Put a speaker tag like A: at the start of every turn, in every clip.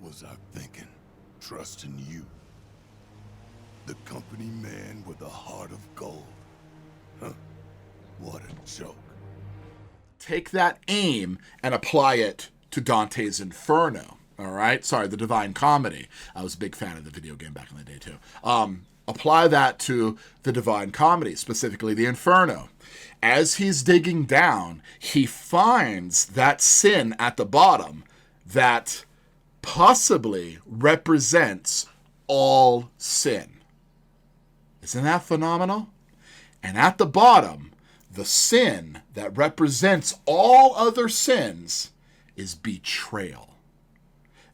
A: was I thinking? Trusting you. The company man with a heart of gold. Huh? What a joke.
B: Take that aim and apply it to Dante's Inferno. All right? Sorry, the Divine Comedy. I was a big fan of the video game back in the day, too. Apply that to the Divine Comedy, specifically the Inferno. As he's digging down, he finds that sin at the bottom that possibly represents all sin. Isn't that phenomenal? And at the bottom, the sin that represents all other sins is betrayal.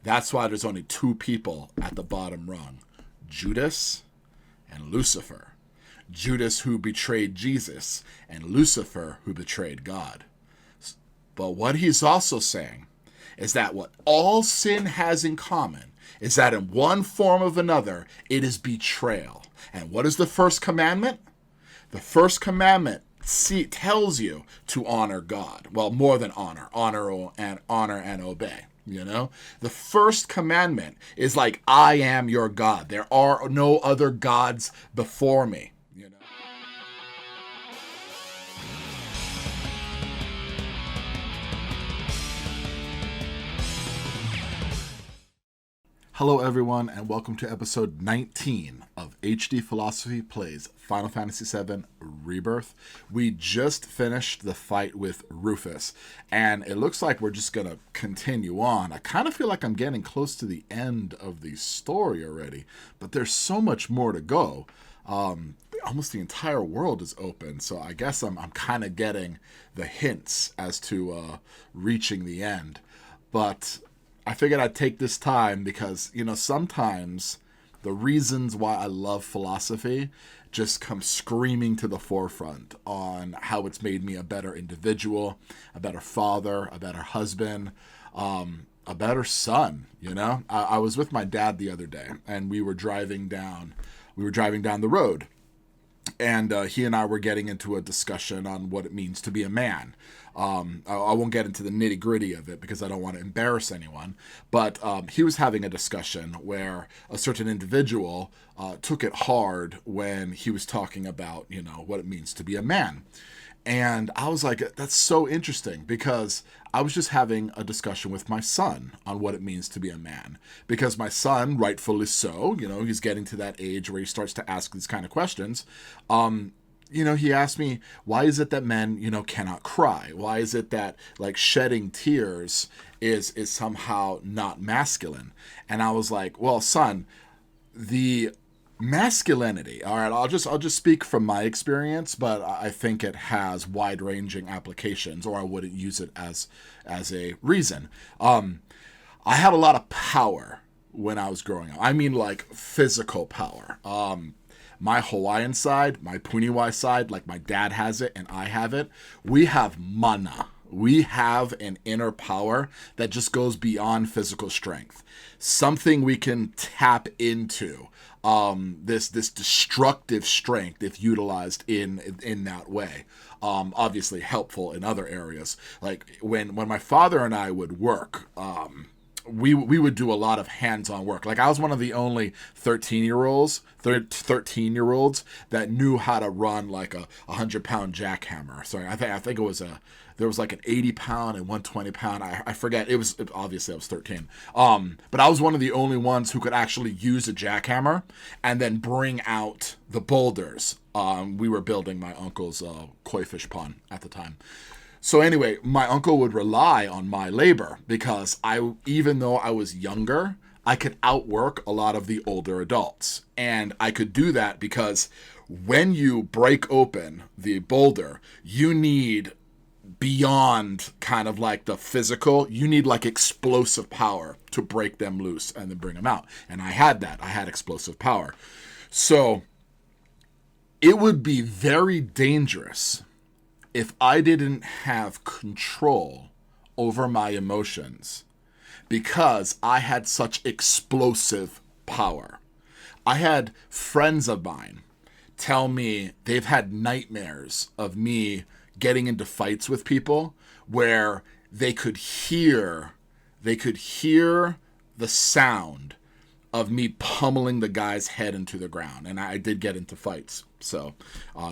B: That's why there's only two people at the bottom rung, Judas and Lucifer. Judas who betrayed Jesus and Lucifer who betrayed God. But what he's also saying is that what all sin has in common is that in one form or another, it is betrayal. And what is the first commandment? The first commandment tells you to honor God. Well, more than honor and obey. You know, the first commandment is like, I am your God. There are no other gods before me. You know. Hello, everyone, and welcome to episode 19 of HD Philosophy Plays Final Fantasy VII Rebirth. We just finished the fight with Rufus, and it looks like we're just going to continue on. I kind of feel like I'm getting close to the end of the story already, but there's so much more to go. Almost the entire world is open, so I guess I'm kind of getting the hints as to reaching the end. But I figured I'd take this time because, you know, sometimes the reasons why I love philosophy just come screaming to the forefront on how it's made me a better individual, a better father, a better husband, a better son, you know? I was with my dad the other day, and we were driving down the road, and he and I were getting into a discussion on what it means to be a man. I won't get into the nitty-gritty of it because I don't want to embarrass anyone, but he was having a discussion where a certain individual took it hard when he was talking about, you know, what it means to be a man. And I was like, that's so interesting, because I was just having a discussion with my son on what it means to be a man. Because my son, rightfully so, you know, he's getting to that age where he starts to ask these kind of questions. You know, he asked me, why is it that men, you know, cannot cry? Why is it that, like, shedding tears is somehow not masculine? And I was like, well, son, the masculinity, all right, I'll just speak from my experience, but I think it has wide-ranging applications, or I wouldn't use it as a reason. I had a lot of power when I was growing up. I mean, like, physical power. My Hawaiian side, my Puniwai side, like my dad has it and I have it, we have mana. We have an inner power that just goes beyond physical strength. Something we can tap into. This destructive strength, if utilized in that way. Obviously helpful in other areas. Like when my father and I would work, we would do a lot of hands-on work. Like, I was one of the only 13-year-olds that knew how to run like a 100-pound jackhammer. Sorry, I think it was there was like an 80-pound and 120-pound. I forget. Obviously I was 13. But I was one of the only ones who could actually use a jackhammer and then bring out the boulders. We were building my uncle's koi fish pond at the time. So anyway, my uncle would rely on my labor because even though I was younger, I could outwork a lot of the older adults. And I could do that because when you break open the boulder, you need, beyond kind of like the physical, you need like explosive power to break them loose and then bring them out. And I had that. I had explosive power. So it would be very dangerous if I didn't have control over my emotions because I had such explosive power. I had friends of mine tell me they've had nightmares of me getting into fights with people where they could hear the sound of me pummeling the guy's head into the ground. And I did get into fights, so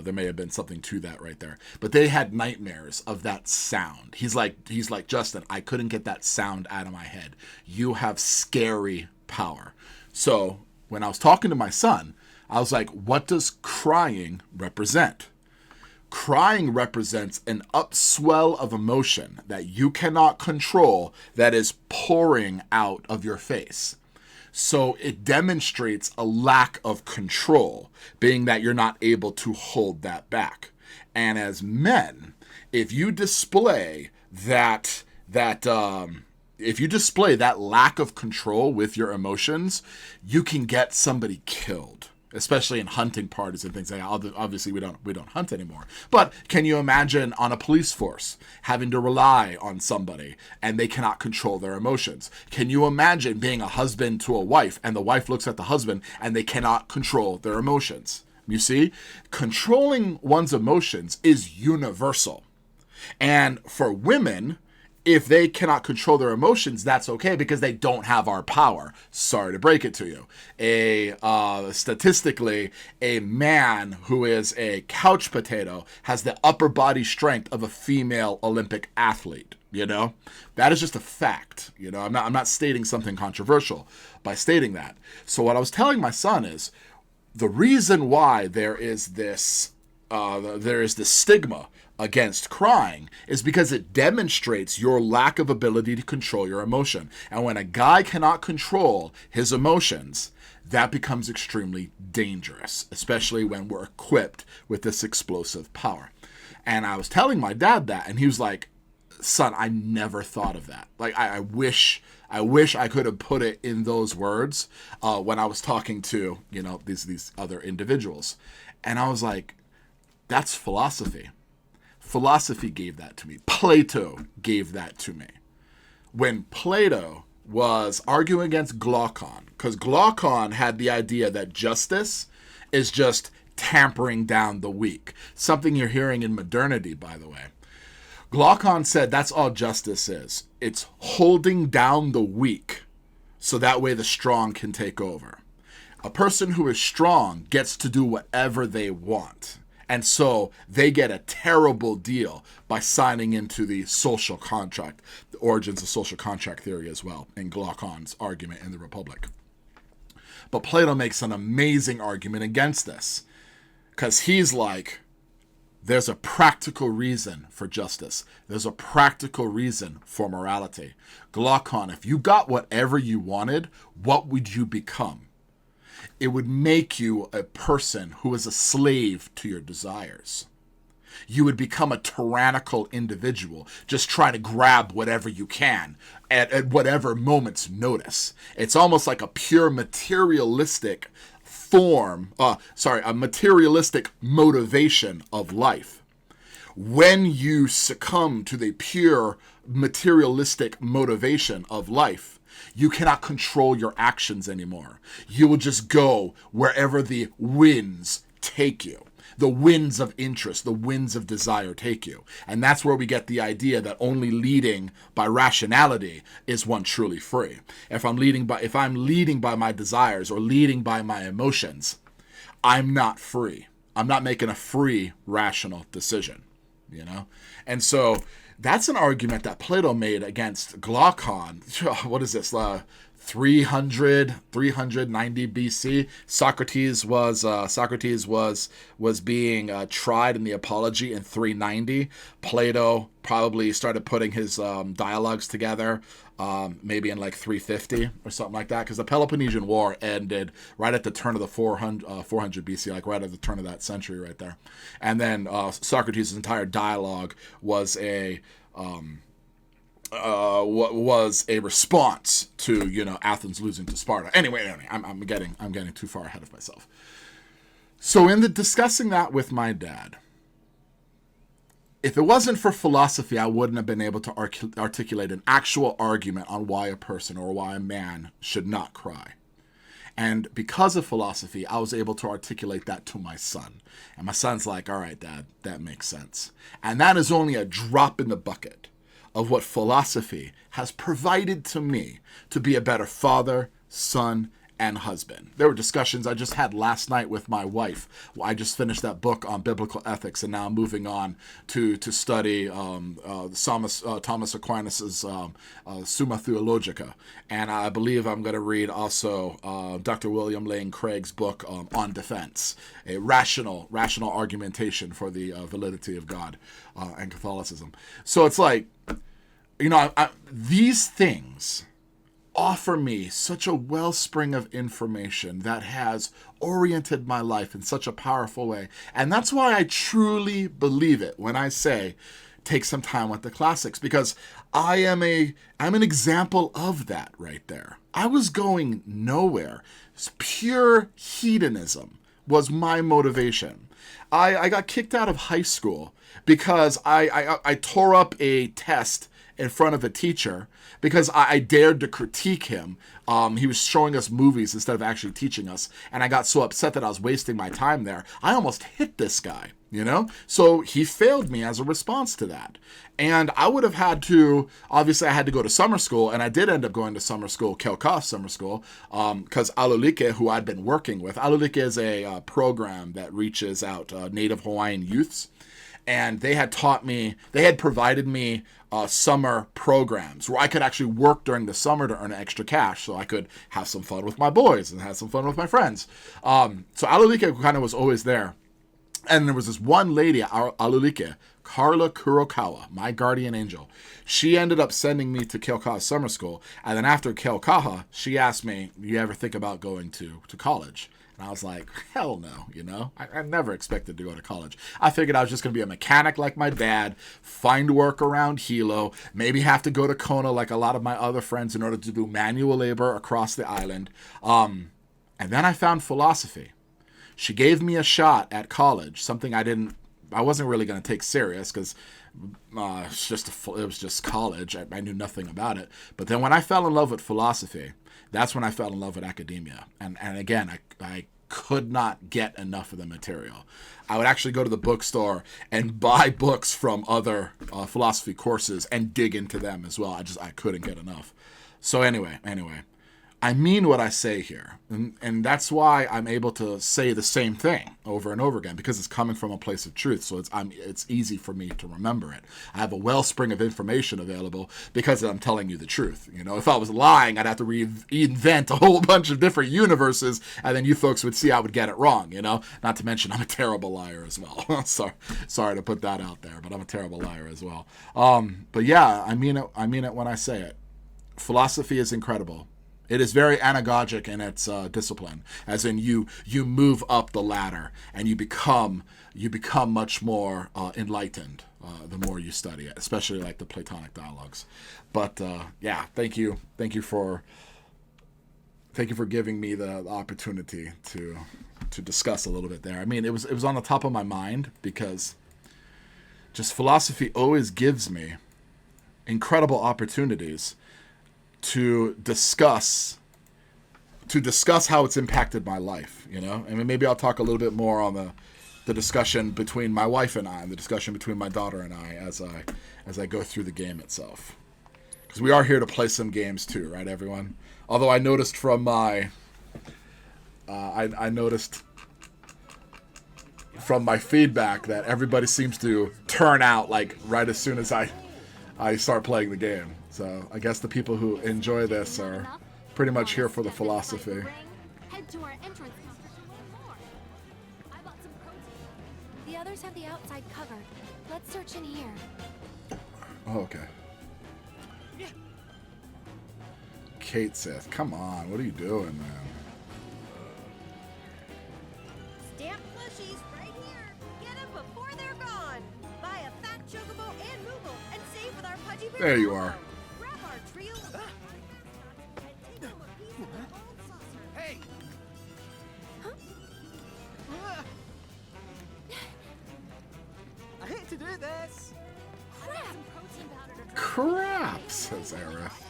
B: there may have been something to that right there. But they had nightmares of that sound. He's like, Justin, I couldn't get that sound out of my head. You have scary power. So when I was talking to my son, I was like, what does crying represent? Crying represents an upswell of emotion that you cannot control that is pouring out of your face. So it demonstrates a lack of control, being that you're not able to hold that back. And as men, if you display that lack of control with your emotions, you can get somebody killed. Especially in hunting parties and things like that. Obviously, we don't hunt anymore. But can you imagine on a police force having to rely on somebody and they cannot control their emotions? Can you imagine being a husband to a wife and the wife looks at the husband and they cannot control their emotions? You see, controlling one's emotions is universal. And for women, if they cannot control their emotions, that's okay because they don't have our power. Sorry to break it to you. Statistically, a man who is a couch potato has the upper body strength of a female Olympic athlete. You know, that is just a fact. You know, I'm not stating something controversial by stating that. So what I was telling my son is the reason why there is this stigma against crying is because it demonstrates your lack of ability to control your emotion. And when a guy cannot control his emotions, that becomes extremely dangerous, especially when we're equipped with this explosive power. And I was telling my dad that, and he was like, son, I never thought of that. Like, I wish I could have put it in those words when I was talking to, you know, these other individuals. And I was like, that's philosophy. Philosophy gave that to me. Plato gave that to me. When Plato was arguing against Glaucon, because Glaucon had the idea that justice is just tampering down the weak. Something you're hearing in modernity, by the way. Glaucon said that's all justice is. It's holding down the weak so that way the strong can take over. A person who is strong gets to do whatever they want. And so they get a terrible deal by signing into the social contract, the origins of social contract theory as well, in Glaucon's argument in the Republic. But Plato makes an amazing argument against this, because he's like, there's a practical reason for justice. There's a practical reason for morality. Glaucon, if you got whatever you wanted, what would you become? It would make you a person who is a slave to your desires. You would become a tyrannical individual, just trying to grab whatever you can at whatever moment's notice. It's almost like a pure materialistic a materialistic motivation of life. When you succumb to the pure materialistic motivation of life, you cannot control your actions anymore. You will just go wherever the winds take you. The winds of interest, the winds of desire take you. And that's where we get the idea that only leading by rationality is one truly free. If I'm leading by my desires or leading by my emotions, I'm not free. I'm not making a free, rational decision, you know? And so that's an argument that Plato made against Glaucon. What is this? 390 BC. Socrates was being tried in the Apology in 390. Plato probably started putting his dialogues together maybe in like 350 or something like that, because the Peloponnesian War ended right at the turn of the 400 BC, like right at the turn of that century right there. And then Socrates' entire dialogue was a response to, you know, Athens losing to Sparta. Anyway, I'm getting too far ahead of myself. So in the discussing that with my dad, if it wasn't for philosophy, I wouldn't have been able to articulate an actual argument on why a person or why a man should not cry. And because of philosophy, I was able to articulate that to my son. And my son's like, all right, Dad, that makes sense. And that is only a drop in the bucket of what philosophy has provided to me to be a better father, son, and husband. There were discussions I just had last night with my wife. I just finished that book on biblical ethics, and now I'm moving on to study Thomas Aquinas' Summa Theologica. And I believe I'm going to read also Dr. William Lane Craig's book on defense, a rational argumentation for the validity of God and Catholicism. So it's like, these things offer me such a wellspring of information that has oriented my life in such a powerful way. And that's why I truly believe it when I say take some time with the classics, because I'm an example of that right there. I was going nowhere. It's pure hedonism was my motivation. I got kicked out of high school because I tore up a test in front of a teacher because I dared to critique him. He was showing us movies instead of actually teaching us, and I got so upset that I was wasting my time there. I almost hit this guy, So he failed me as a response to that. And I would have had to, obviously I had to go to summer school, and I did end up going to summer school, Kelka summer school, because Alulike, who I'd been working with, Alulike is a program that reaches out Native Hawaiian youths. And they had provided me summer programs where I could actually work during the summer to earn extra cash so I could have some fun with my boys and have some fun with my friends. So Alulike kind of was always there. And there was this one lady at Alulike, Carla Kurokawa, my guardian angel. She ended up sending me to Keaukaha summer school. And then after Keaukaha, she asked me, do you ever think about going to college? And I was like, hell no, I never expected to go to college. I figured I was just going to be a mechanic like my dad, find work around Hilo, maybe have to go to Kona like a lot of my other friends in order to do manual labor across the island. And then I found philosophy. She gave me a shot at college, something I wasn't really going to take serious because it was just college. I knew nothing about it. But then when I fell in love with philosophy, that's when I fell in love with academia. And again, I could not get enough of the material. I would actually go to the bookstore and buy books from other philosophy courses and dig into them as well. I couldn't get enough. So anyway, I mean what I say here. And that's why I'm able to say the same thing over and over again, because it's coming from a place of truth. So it's easy for me to remember it. I have a wellspring of information available because I'm telling you the truth. If I was lying, I'd have to reinvent a whole bunch of different universes, and then you folks would see I would get it wrong, Not to mention I'm a terrible liar as well. Sorry to put that out there, but I'm a terrible liar as well. But yeah, I mean it when I say it. Philosophy is incredible. It is very anagogic in its discipline, as in you move up the ladder and you become much more enlightened the more you study it, especially like the Platonic dialogues. But yeah, thank you for giving me the opportunity to discuss a little bit there. I mean, it was on the top of my mind because just philosophy always gives me incredible opportunities to discuss how it's impacted my life, I mean, maybe I'll talk a little bit more on the discussion between my wife and I, and the discussion between my daughter and I as I go through the game itself, because we are here to play some games too, right, everyone? Although I noticed from my from my feedback that everybody seems to turn out like right as soon as I start playing the game. So I guess the people who enjoy this are pretty much here for the philosophy.
C: Head to our entrance counter to learn more. I bought some protein. The others have the outside covered. Let's search in here.
B: Oh, okay. Cait Sith, come on, what are you doing, man?
D: Stamp plushies right here. Get them before they're gone. Buy a fat chocobo and moogle and save with our pudgy bear.
B: There you are.
D: Grab our trio of and take home a piece of the old saucer.
E: Hey! I hate to do this.
B: Crap, says Aerith.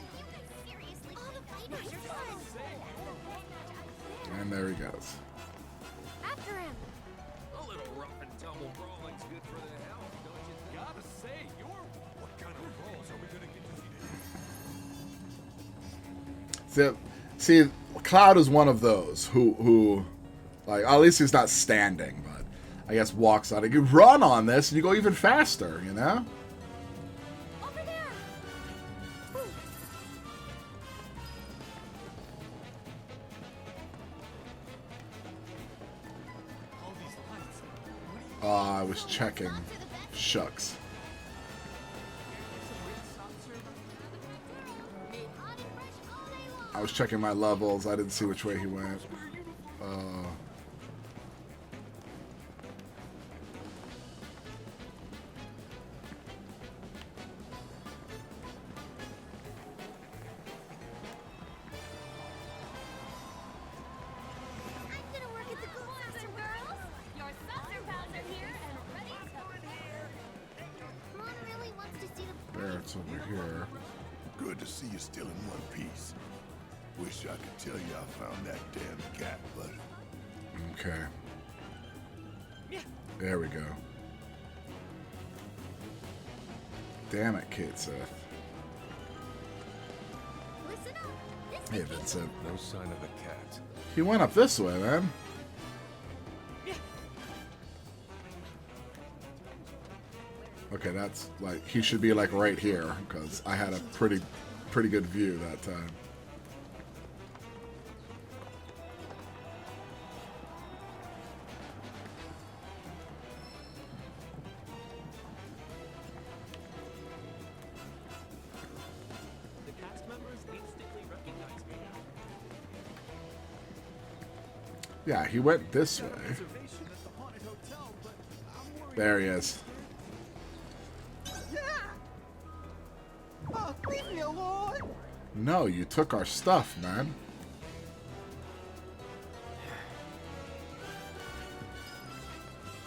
B: And there he goes.
C: After him.
E: A little rough and tumble brawling's good for the health, don't you? Gotta say, what kind of rolls are we gonna
B: See, Cloud is one of those who, like, at least he's not standing, but I guess walks on it. You run on this, and you go even faster, you know?
C: Over there!
E: All these lights.
B: Oh, I was checking. Shucks. I was checking my levels. I didn't see which way he went. There, it's over here.
A: Good to see you still in one piece. Wish I could tell you I found that damn cat, but
B: Okay. There we go. Damn it, Cait Sith. Hey, Vincent.
A: no sign of the cat.
B: He went up this way, man. Okay, that's like, he should be like right here, because I had a pretty good view that time.
E: The cast members instantly recognize me now.
B: Yeah, he went this way.
E: Reservation at the haunted hotel, but I'm worried.
B: There he is.
E: Yeah! Oh, leave me alone!
B: No, you took our stuff, man.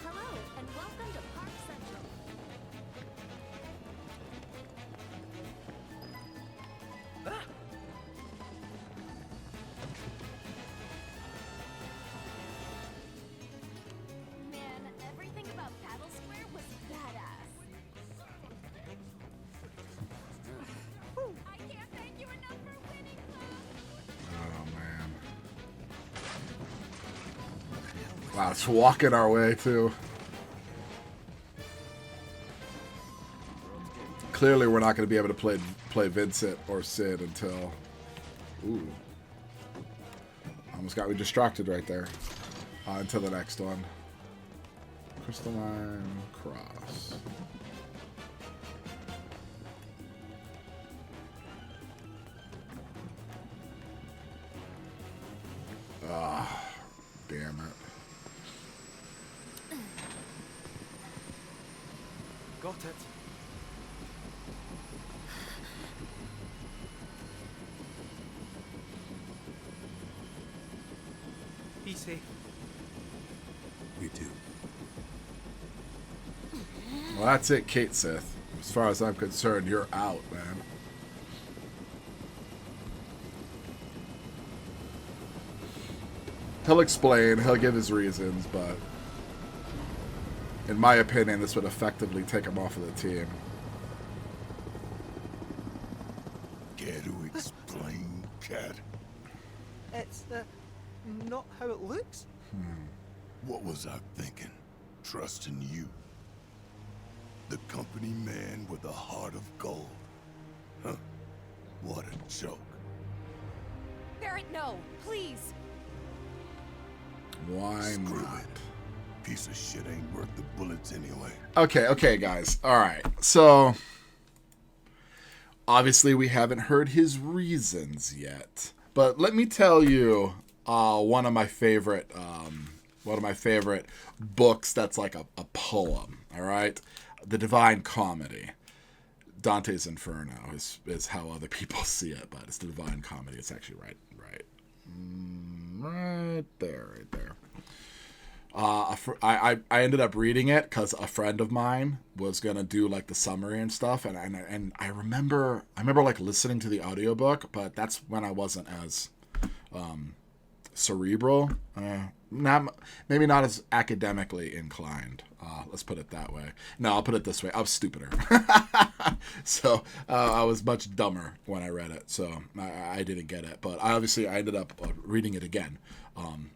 C: Hello, and welcome to Park Central. Man, everything about Battle Square was badass. I can't thank you enough for winning, Cloud.
B: Oh, man. Wow, it's walking our way, too. Clearly, we're not going to be able to play Vincent or Sid until... Ooh. Almost got me distracted right there. Until the next one. Crystalline Cross. Ah, damn it.
E: Got it. Be safe.
A: You too.
B: Well, that's it, Cait Sith. As far as I'm concerned, you're out, man. He'll explain, he'll give his reasons, but in my opinion, this would effectively take him off of the team.
A: Care to explain, cat?
E: It's, not how it looks.
A: What was I thinking? Trusting you. The company man with a heart of gold. Huh? What a joke.
D: Barrett, no, please.
B: Why
A: Screw
B: not?
A: it. Piece of shit ain't worth the bullets anyway.
B: Okay, guys. Alright, so... Obviously, we haven't heard his reasons yet. But let me tell you one of my favorite books that's like a poem, alright? The Divine Comedy. Dante's Inferno is how other people see it, but it's the Divine Comedy. It's actually right there. I ended up reading it because a friend of mine was gonna do like the summary and stuff, and I remember like listening to the audiobook, but that's when I wasn't cerebral. Maybe not as academically inclined. Let's put it that way. No, I'll put it this way. I was stupider. So I was much dumber when I read it. So I didn't get it. But I ended up reading it again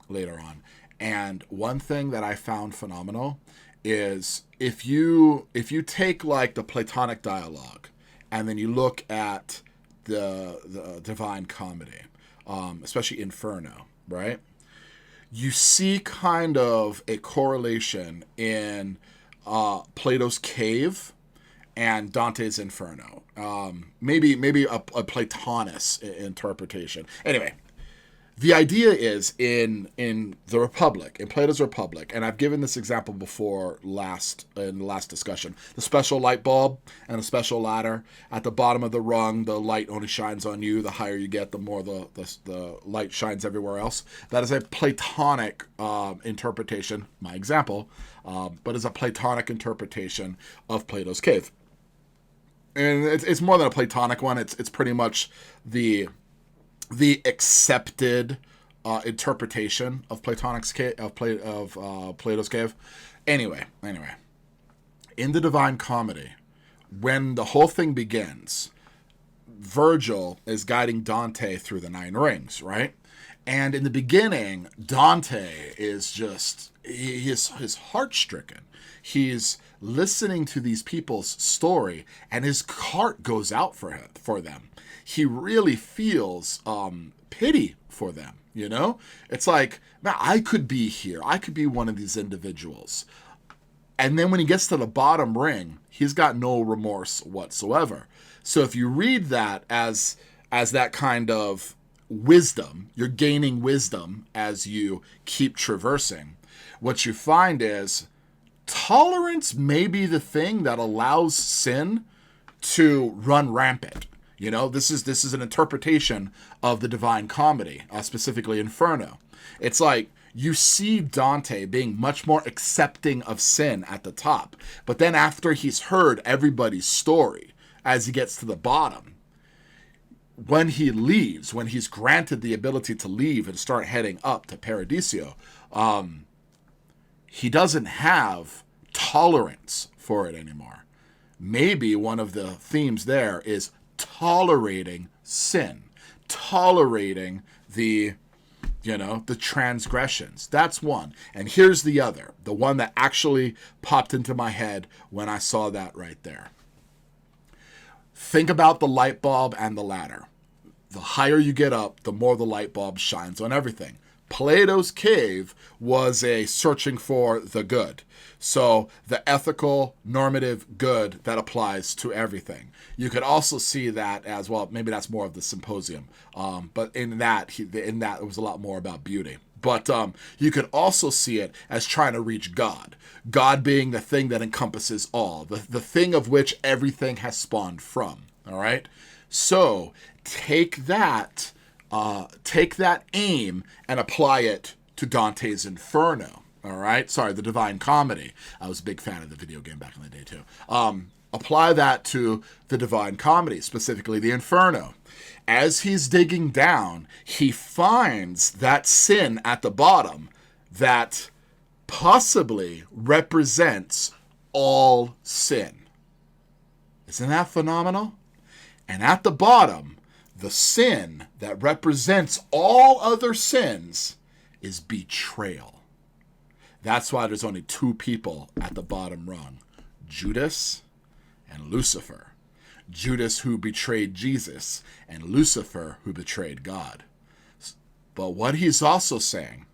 B: later on. And one thing that I found phenomenal is if you take like the Platonic dialogue and then you look at the Divine Comedy, especially Inferno, right? You see kind of a correlation in Plato's Cave and Dante's Inferno. Maybe a Platonist interpretation. Anyway, the idea is in the Republic, in Plato's Republic, and I've given this example before in the last discussion, the special light bulb and the special ladder. At the bottom of the rung, the light only shines on you. The higher you get, the more the light shines everywhere else. That is a Platonic interpretation, my example, but is a Platonic interpretation of Plato's Cave. And it's more than a Platonic one. It's pretty much the accepted interpretation of Platonic's cave, of Plato's Cave. Anyway, in the Divine Comedy, when the whole thing begins, Virgil is guiding Dante through the 9 rings, right? And in the beginning, Dante is just his heart stricken. He's listening to these people's story, and his heart goes out for them. He really feels pity for them, you know? It's like, man, I could be here. I could be one of these individuals. And then when he gets to the bottom ring, he's got no remorse whatsoever. So if you read that as that kind of wisdom, you're gaining wisdom as you keep traversing, what you find is tolerance may be the thing that allows sin to run rampant. You know, this is an interpretation of the Divine Comedy, specifically Inferno. It's like you see Dante being much more accepting of sin at the top, but then after he's heard everybody's story, as he gets to the bottom, when he leaves, when he's granted the ability to leave and start heading up to Paradiso, he doesn't have tolerance for it anymore. Maybe one of the themes there is tolerating sin, tolerating the transgressions. That's one. And here's the other, the one that actually popped into my head when I saw that right there. Think about the light bulb and the ladder. The higher you get up, the more the light bulb shines on everything. Plato's Cave was a searching for the good. So the ethical, normative good that applies to everything. You could also see that as, well, maybe that's more of the symposium. But in that, it was a lot more about beauty. But you could also see it as trying to reach God. God being the thing that encompasses all. The thing of which everything has spawned from. All right? So take that aim and apply it to Dante's Inferno. All right? Sorry, the Divine Comedy. I was a big fan of the video game back in the day, too. Apply that to the Divine Comedy, specifically the Inferno. As he's digging down, he finds that sin at the bottom that possibly represents all sin. Isn't that phenomenal? And at the bottom, the sin that represents all other sins is betrayal. That's why there's only 2 people at the bottom rung, Judas and Lucifer. Judas, who betrayed Jesus, and Lucifer, who betrayed God. But what he's also saying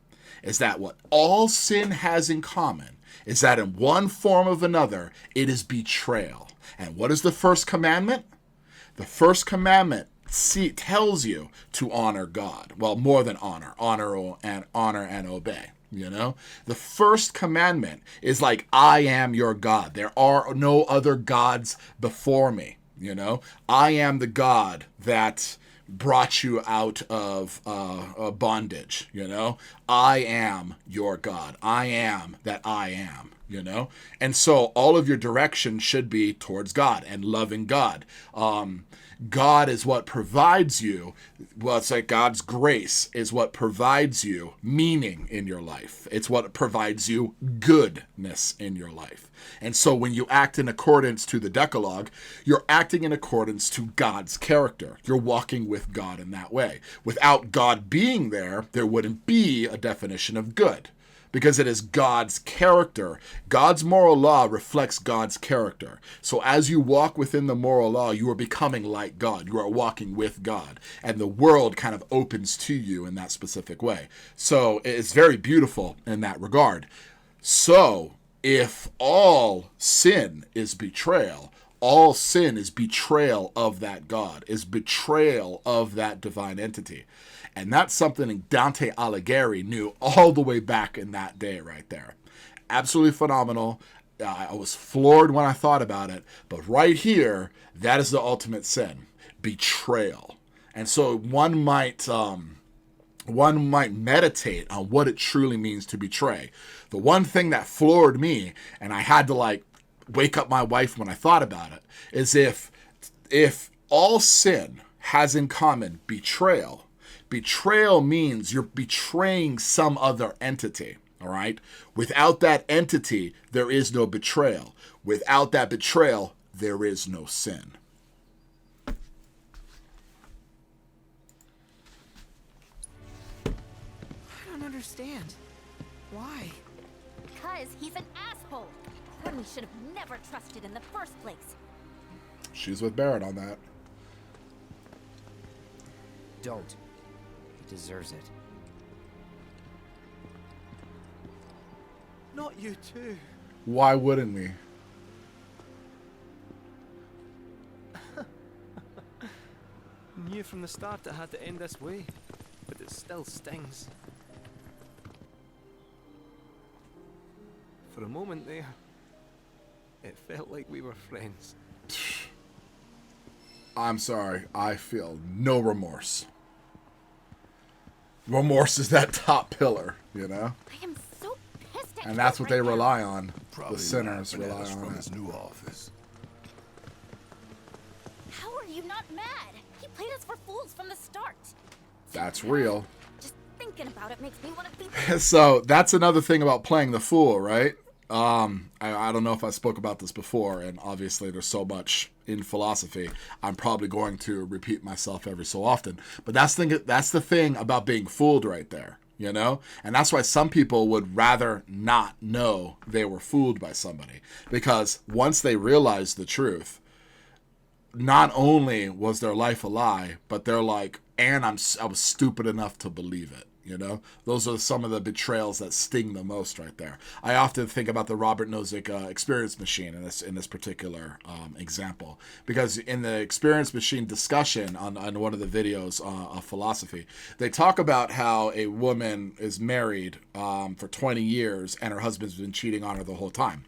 B: is that what all sin has in common is that in one form or another, it is betrayal. And what is the first commandment? The first commandment tells you to honor God. Well, more than honor and obey. You know, the first commandment is like, I am your God. There are no other gods before me. You know, I am the God that brought you out of bondage. You know, I am your God. I am that I am. you know? And so all of your direction should be towards God and loving God. God is what provides you. Well, it's like God's grace is what provides you meaning in your life. It's what provides you goodness in your life. And so when you act in accordance to the Decalogue, you're acting in accordance to God's character. You're walking with God in that way. Without God being there, there wouldn't be a definition of good, because it is God's character. God's moral law reflects God's character. So as you walk within the moral law, you are becoming like God. You are walking with God. And the world kind of opens to you in that specific way. So it's very beautiful in that regard. So if all sin is betrayal, all sin is betrayal of that God, is betrayal of that divine entity. And that's something Dante Alighieri knew all the way back in that day right there. Absolutely phenomenal. I was floored when I thought about it. But right here, that is the ultimate sin, betrayal. And so one might meditate on what it truly means to betray. The one thing that floored me, and I had to wake up my wife when I thought about it, is if all sin has in common betrayal. Betrayal means you're betraying some other entity, all right? Without that entity, there is no betrayal. Without that betrayal, there is no sin.
D: I don't understand. Why?
C: Because he's an asshole. One we should have never trusted in the first place.
B: She's with Barrett on that.
F: Don't. He deserves it.
E: Not you too.
B: Why wouldn't we?
E: Knew from the start it had to end this way, but it still stings. For a moment there, it felt like we were friends.
B: I'm sorry. I feel no remorse. Remorse is that top pillar, you know?
C: I am so pissed at
B: And
C: you
B: that's what
C: right
B: they
C: now.
B: rely on.
A: Probably
B: The sinners
A: laughing at
B: rely
A: us
B: on
A: from
B: it.
A: his new office.
C: How are you not mad? He played us for fools from the start.
B: That's real.
C: Just thinking about it makes me want to be.
B: So that's another thing about playing the fool, right? I don't know if I spoke about this before, and obviously there's so much in philosophy, I'm probably going to repeat myself every so often. But that's the thing about being fooled right there, you know? And that's why some people would rather not know they were fooled by somebody. Because once they realize the truth, not only was their life a lie, but they're like, and I was stupid enough to believe it. You know, those are some of the betrayals that sting the most right there. I often think about the Robert Nozick experience machine in this particular example, because in the experience machine discussion on one of the videos of philosophy, they talk about how a woman is married for 20 years and her husband's been cheating on her the whole time.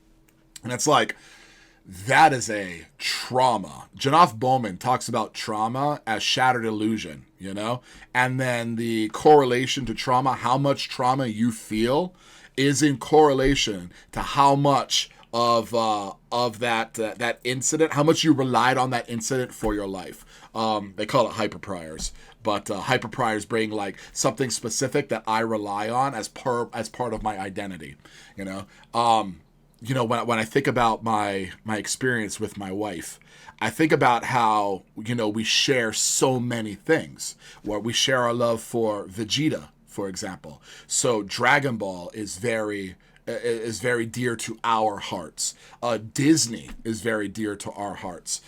B: And it's like, that is a trauma. Janoff Bowman talks about trauma as shattered illusion, you know? And then the correlation to trauma, how much trauma you feel, is in correlation to how much of that incident, how much you relied on that incident for your life. They call it hyperpriors. But hyperpriors bring like something specific that I rely on as part of my identity, you know? You know, when I think about my experience with my wife, I think about how, you know, we share so many things. Where we share our love for Vegeta, for example. So Dragon Ball is very dear to our hearts. Disney is very dear to our hearts.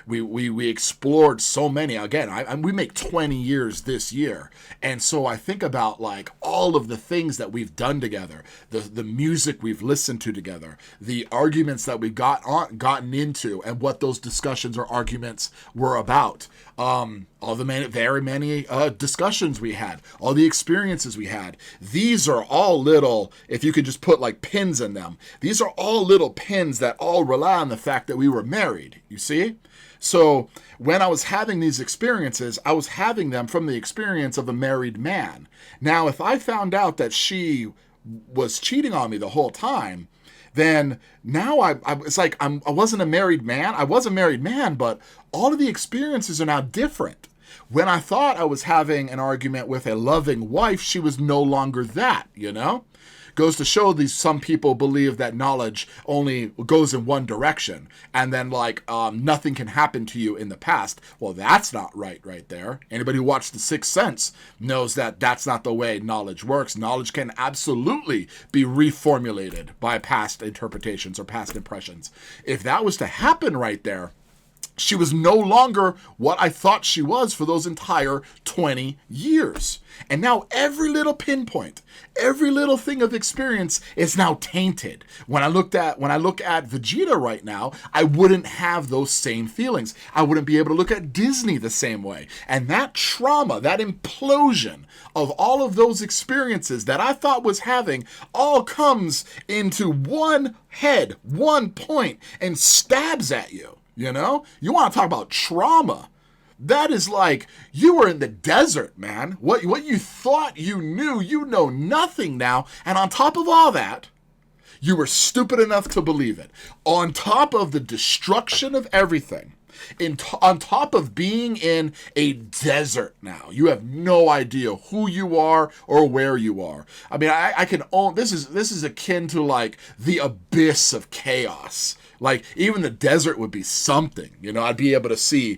B: We explored so many. Again, we make 20 years this year, and so I think about like all of the things that we've done together, the music we've listened to together, the arguments that we've gotten into, and what those discussions or arguments were about. All the very many discussions we had, all the experiences we had. These are all little, if you could just put like pins in them, these are all little pins that all rely on the fact that we were married, you see? So when I was having these experiences, I was having them from the experience of a married man. Now, if I found out that she was cheating on me the whole time, then now it's like I wasn't a married man. I was a married man, but all of the experiences are now different. When I thought I was having an argument with a loving wife, she was no longer that, you know? Goes to show some people believe that knowledge only goes in one direction, and then nothing can happen to you in the past. Well, that's not right there. Anybody who watched The Sixth Sense knows that that's not the way knowledge works. Knowledge can absolutely be reformulated by past interpretations or past impressions. If that was to happen right there, she was no longer what I thought she was for those entire 20 years. And now every little pinpoint, every little thing of experience is now tainted. When I look at Vegeta right now, I wouldn't have those same feelings. I wouldn't be able to look at Disney the same way. And that trauma, that implosion of all of those experiences that I thought was having all comes into one head, one point, and stabs at you. You know, you want to talk about trauma. That is like you were in the desert, man. What you thought you knew, you know nothing now. And on top of all that, you were stupid enough to believe it. On top of the destruction of everything, on top of being in a desert now, you have no idea who you are or where you are. I mean, I can own this is akin to like the abyss of chaos. Like even the desert would be something, you know. I'd be able to see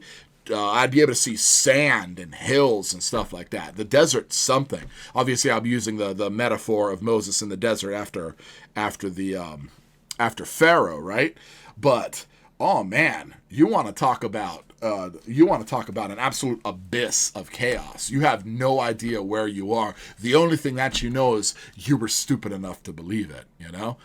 B: sand and hills and stuff like that. The desert's something. Obviously, I'm using the metaphor of Moses in the desert after Pharaoh, right? But oh man, you want to talk about an absolute abyss of chaos. You have no idea where you are. The only thing that you know is you were stupid enough to believe it, you know?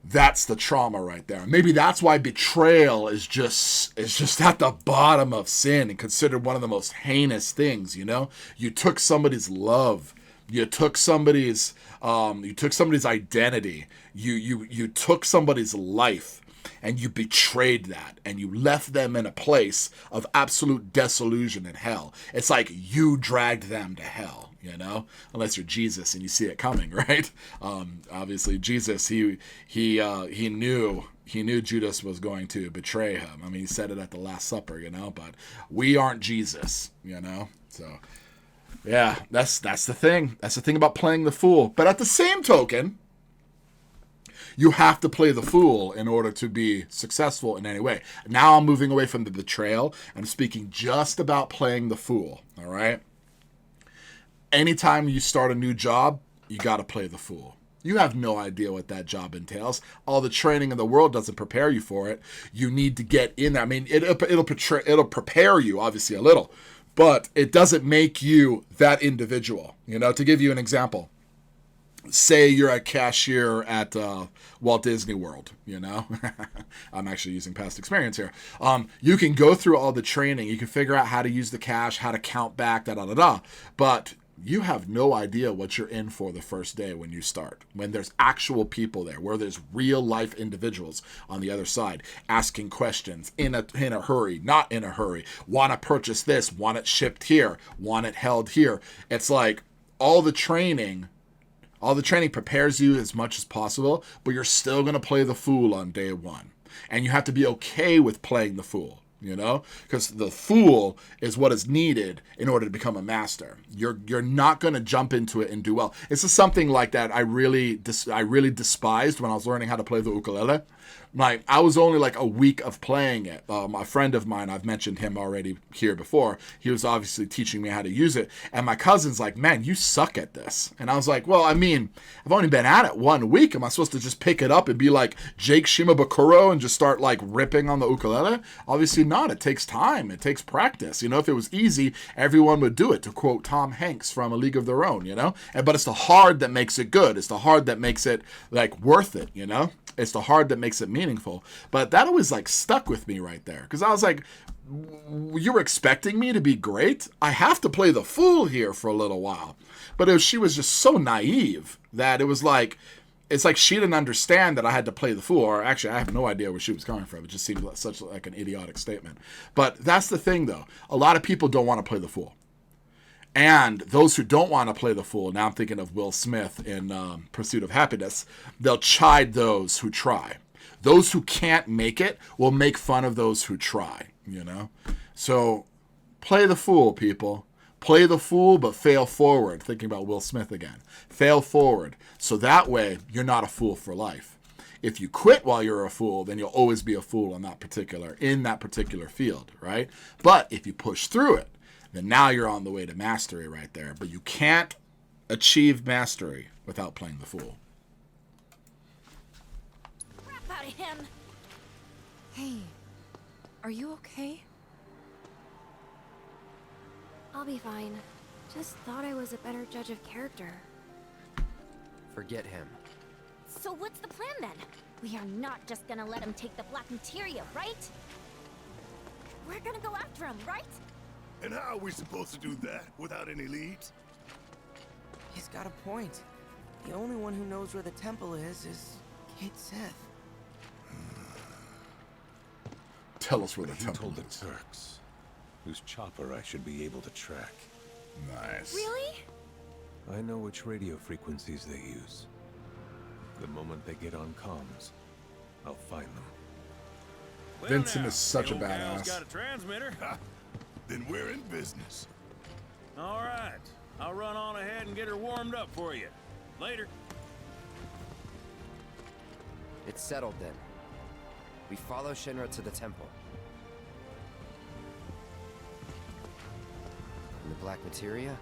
B: That's the trauma right there. Maybe that's why betrayal is just at the bottom of sin and considered one of the most heinous things, you know? You took somebody's love. You took somebody's identity. You took somebody's life. And you betrayed that, and you left them in a place of absolute disillusion and hell. It's like you dragged them to hell, you know, unless you're Jesus and you see it coming, right? Obviously, Jesus, he knew Judas was going to betray him. I mean, he said it at the Last Supper, you know, but we aren't Jesus, you know. So, yeah, that's the thing. That's the thing about playing the fool. But at the same token, you have to play the fool in order to be successful in any way. Now I'm moving away from the betrayal. I'm speaking just about playing the fool, all right? Anytime you start a new job, you got to play the fool. You have no idea what that job entails. All the training in the world doesn't prepare you for it. You need to get in there. I mean, it'll prepare you, obviously, a little, but it doesn't make you that individual. You know, to give you an example, say you're a cashier at Walt Disney World, you know. I'm actually using past experience here. You can go through all the training. You can figure out how to use the cash, how to count back, but you have no idea what you're in for the first day when you start. When there's actual people there, where there's real life individuals on the other side asking questions in a hurry, not in a hurry. Want to purchase this, want it shipped here, want it held here. It's like all the training prepares you as much as possible, but you're still going to play the fool on day one. And you have to be okay with playing the fool, you know? Because the fool is what is needed in order to become a master. You're not going to jump into it and do well. This is something like that I really despised when I was learning how to play the ukulele. Like, I was only like a week of playing it. A friend of mine, I've mentioned him already here before, he was obviously teaching me how to use it. And my cousin's like, man, you suck at this. And I was like, well, I mean, I've only been at it 1 week. Am I supposed to just pick it up and be like Jake Shimabukuro and just start like ripping on the ukulele? Obviously not. It takes time. It takes practice. You know, if it was easy, everyone would do it, to quote Tom Hanks from A League of Their Own, you know? But it's the hard that makes it good. It's the hard that makes it like worth it, you know? It's the hard that makes it meaningful. But that always like stuck with me right there. Because I was like, you were expecting me to be great? I have to play the fool here for a little while. But she was just so naive that it was like, it's like she didn't understand that I had to play the fool. Or actually, I have no idea where she was coming from. It just seemed like such like an idiotic statement. But that's the thing, though. A lot of people don't want to play the fool. And those who don't want to play the fool, now I'm thinking of Will Smith in Pursuit of Happiness, they'll chide those who try. Those who can't make it will make fun of those who try, you know? So play the fool, people. Play the fool, but fail forward. Thinking about Will Smith again. Fail forward. So that way, you're not a fool for life. If you quit while you're a fool, then you'll always be a fool in that particular field, right? But if you push through it, then now you're on the way to mastery right there. But you can't achieve mastery without playing the fool.
C: Crap out of him!
G: Hey, are you okay?
C: I'll be fine. Just thought I was a better judge of character.
F: Forget him.
C: So what's the plan then? We are not just gonna let him take the black materia, right? We're gonna go after him, right?
A: And how are we supposed to do that without any leads?
H: He's got a point. The only one who knows where the temple is Cait Sith.
B: Tell us where the
I: He
B: temple
I: told the
B: is.
I: Turks, whose chopper I should be able to track.
B: Nice.
C: Really?
I: I know which radio frequencies they use. The moment they get on comms, I'll find them.
B: Vincent is such a
J: the old gal's
B: badass.
J: got a transmitter.
A: Then we're in business.
J: All right. I'll run on ahead and get her warmed up for you. Later.
F: It's settled then. We follow Shinra to the temple. And the black materia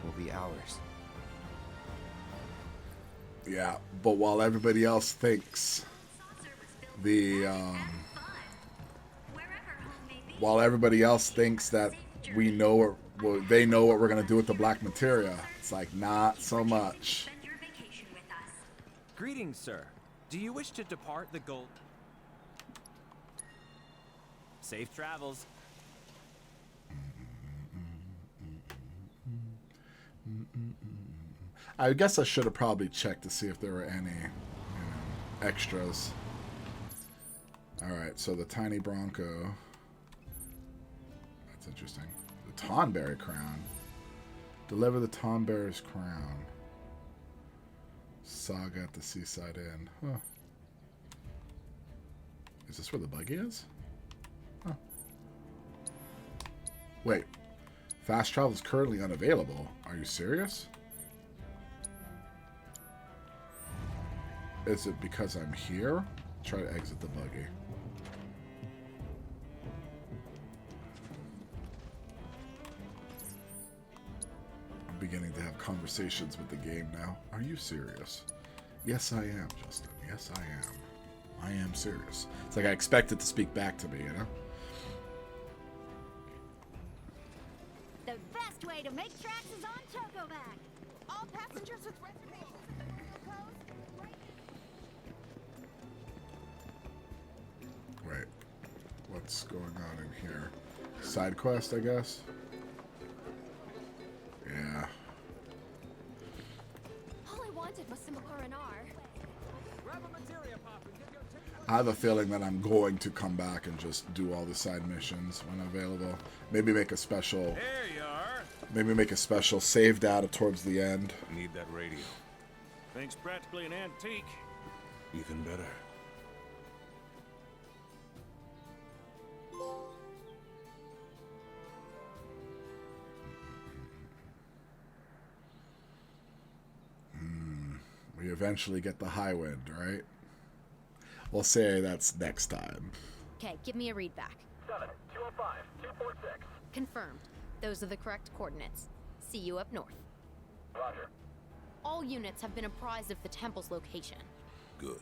F: will be ours.
B: Yeah, but while everybody else thinks while everybody else thinks that we know what they know what we're gonna do with the black materia, it's like not so much.
E: Greetings, sir. Do you wish to depart the gold? Safe travels.
B: I guess I should have probably checked to see if there were any extras. Alright, so the tiny Bronco. That's interesting. The Tonberry crown. Deliver the Tonberry's crown. Saga at the Seaside Inn. Huh. Is this where the buggy is? Huh. Wait. Fast travel is currently unavailable. Are you serious? Is it because I'm here? Try to exit the buggy. I'm beginning to have conversations with the game now. Are you serious? Yes, I am, Justin. Yes, I am. I am serious. It's like I expect it to speak back to me, you know?
D: The best way to make tracks is on Chocoback. All passengers with reservations at the rail coast, right?
B: Wait. What's going on in here? Side quest, I guess? Yeah.
C: All I wanted was some R&R.
B: I have a feeling that I'm going to come back and just do all the side missions when available. Maybe make a special...
J: There you are.
B: Maybe make a special save data towards the end.
I: Need that radio.
J: Thing's practically an antique.
I: Even better.
B: We eventually get the high wind, right? We'll say that's next time.
G: Okay, give me a read back.
K: 7-205-246.
G: Confirmed. Those are the correct coordinates. See you up north.
K: Roger.
G: All units have been apprised of the temple's location.
I: Good.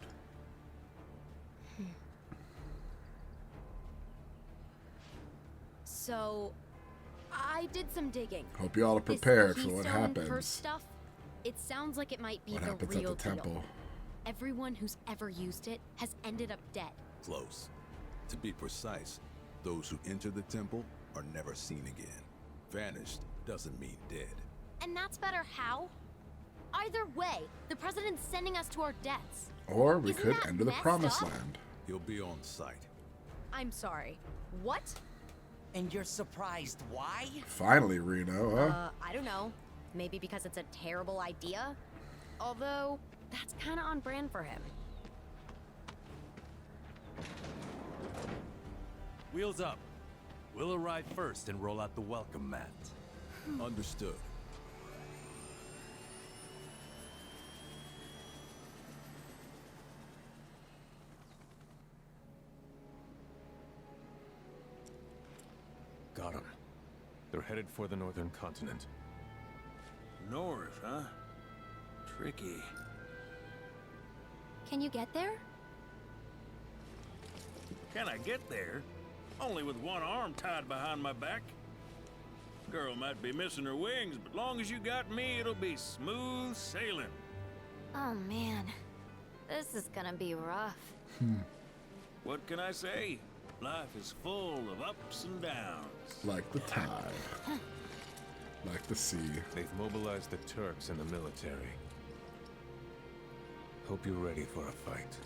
G: So, I did some digging.
B: Hope you all are
G: This
B: prepared for what
G: Keystone
B: happens.
G: Curse stuff, it sounds like it might be
B: What
G: the
B: happens at
G: real
B: the
G: deal.
B: temple.
G: Everyone who's ever used it has ended up dead.
L: Close. To be precise, those who enter the temple are never seen again. Vanished doesn't mean dead.
G: And that's better how? Either way, the president's sending us to our deaths.
B: Or we
G: Isn't
B: could
G: that
B: enter the
G: messed
B: promised
G: up?
B: land.
L: He'll be on site.
G: I'm sorry. What?
H: And you're surprised why?
B: Finally, Reno, huh?
G: I don't know. Maybe because it's a terrible idea? Although, that's kind of on brand for him.
I: Wheels up. We'll arrive first and roll out the welcome mat.
L: Understood.
I: Got 'em. They're headed for the northern continent.
J: North, huh? Tricky.
G: Can you get there?
J: Can I get there? Only with one arm tied behind my back. Girl might be missing her wings, but long as you got me, it'll be smooth sailing.
C: Oh man, this is gonna be rough.
J: What can I say? Life is full of ups and downs.
B: Like the tide. Like the sea.
I: They've mobilized the Turks and the military. Hope you're ready for a fight.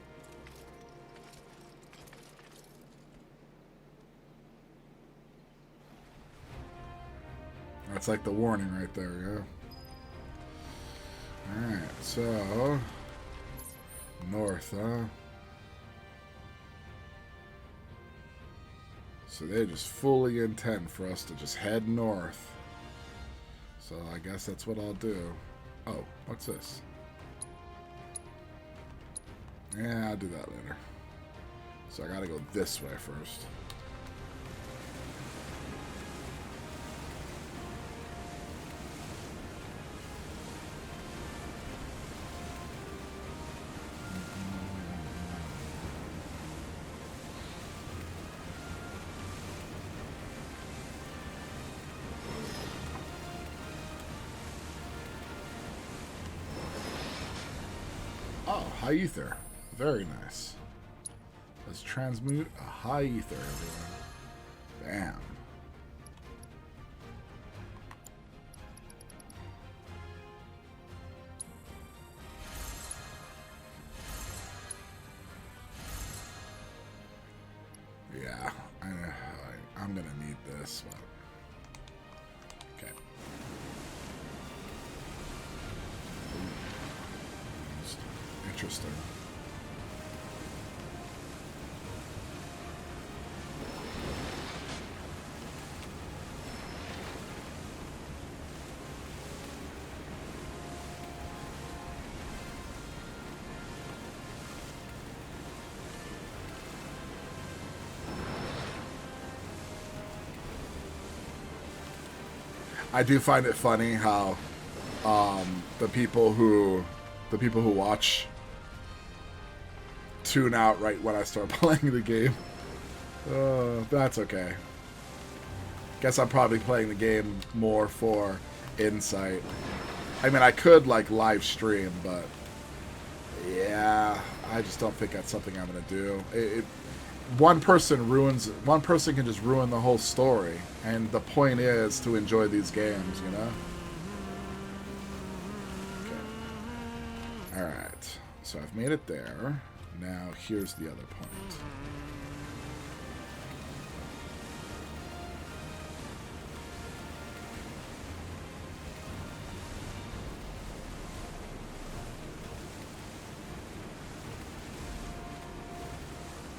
B: That's like the warning right there, yeah. Alright, so... north, huh? So they just fully intend for us to just head north. So I guess that's what I'll do. Oh, what's this? Yeah, I'll do that later. So I gotta go this way first. Oh, high ether. Very nice. Let's transmute a high ether, everyone. Bam. Yeah, I'm gonna need this, but okay. Interesting. I do find it funny how the people who watch tune out right when I start playing the game. That's okay. Guess I'm probably playing the game more for insight. I mean, I could like live stream, but yeah, I just don't think that's something I'm gonna do. One person can just ruin the whole story, and the point is to enjoy these games, you know? Okay. Alright, so I've made it there. Now here's the other point.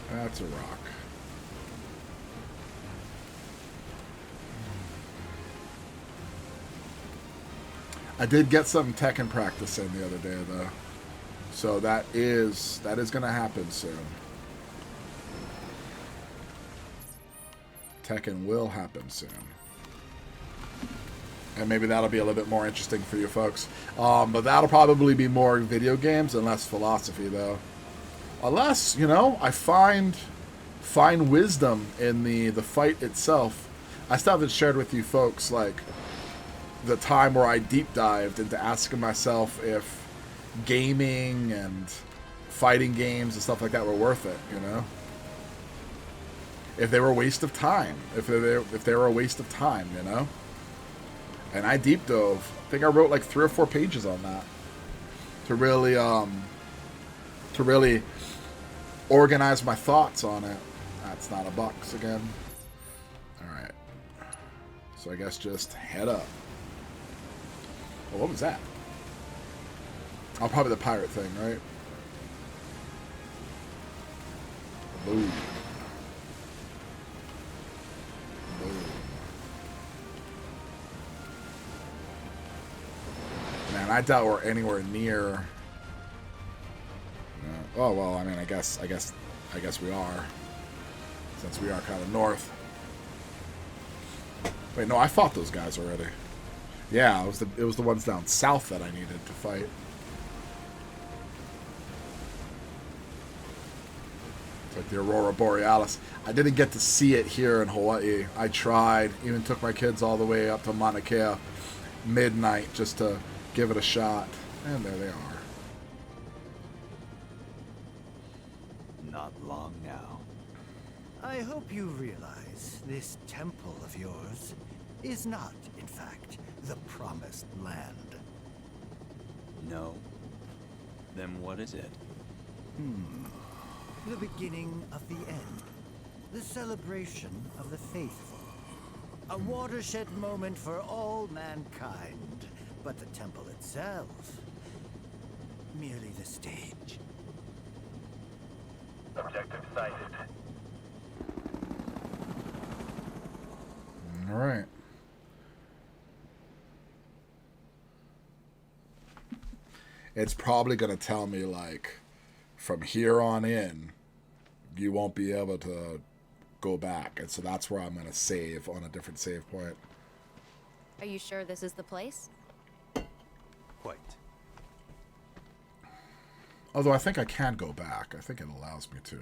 B: That's a rock. I did get some Tekken practice in the other day, though. So that is going to happen soon. Tekken will happen soon. And maybe that'll be a little bit more interesting for you folks. But that'll probably be more video games and less philosophy, though. Unless, you know, I find wisdom in the fight itself. I still haven't shared with you folks, like, the time where I deep dived into asking myself if gaming and fighting games and stuff like that were worth it, you know? If they were a waste of time. If they were a waste of time, you know? And I deep dove. I think I wrote like 3 or 4 pages on that. To really organize my thoughts on it. That's not a box again. Alright. So I guess just head up. Oh, what was that? Oh, probably the pirate thing, right? Boom. Boom. Man, I doubt we're anywhere near. Oh well, I mean, I guess we are, since we are kind of north. Wait, no, I fought those guys already. Yeah, it was the ones down south that I needed to fight. It's like the Aurora Borealis. I didn't get to see it here in Hawaii. I tried, even took my kids all the way up to Mauna Kea midnight just to give it a shot, and there they are.
M: Not long now. I hope you realize this temple of yours is not, in fact, the promised land.
E: No. Then what is it?
M: The beginning of the end. The celebration of the faithful. A watershed moment for all mankind. But the temple itself, merely the stage.
K: Objective sighted.
B: All right. It's probably going to tell me, like, from here on in, you won't be able to go back. And so that's where I'm going to save on a different save point.
G: Are you sure this is the place?
E: Quite.
B: Although I think I can go back. I think it allows me to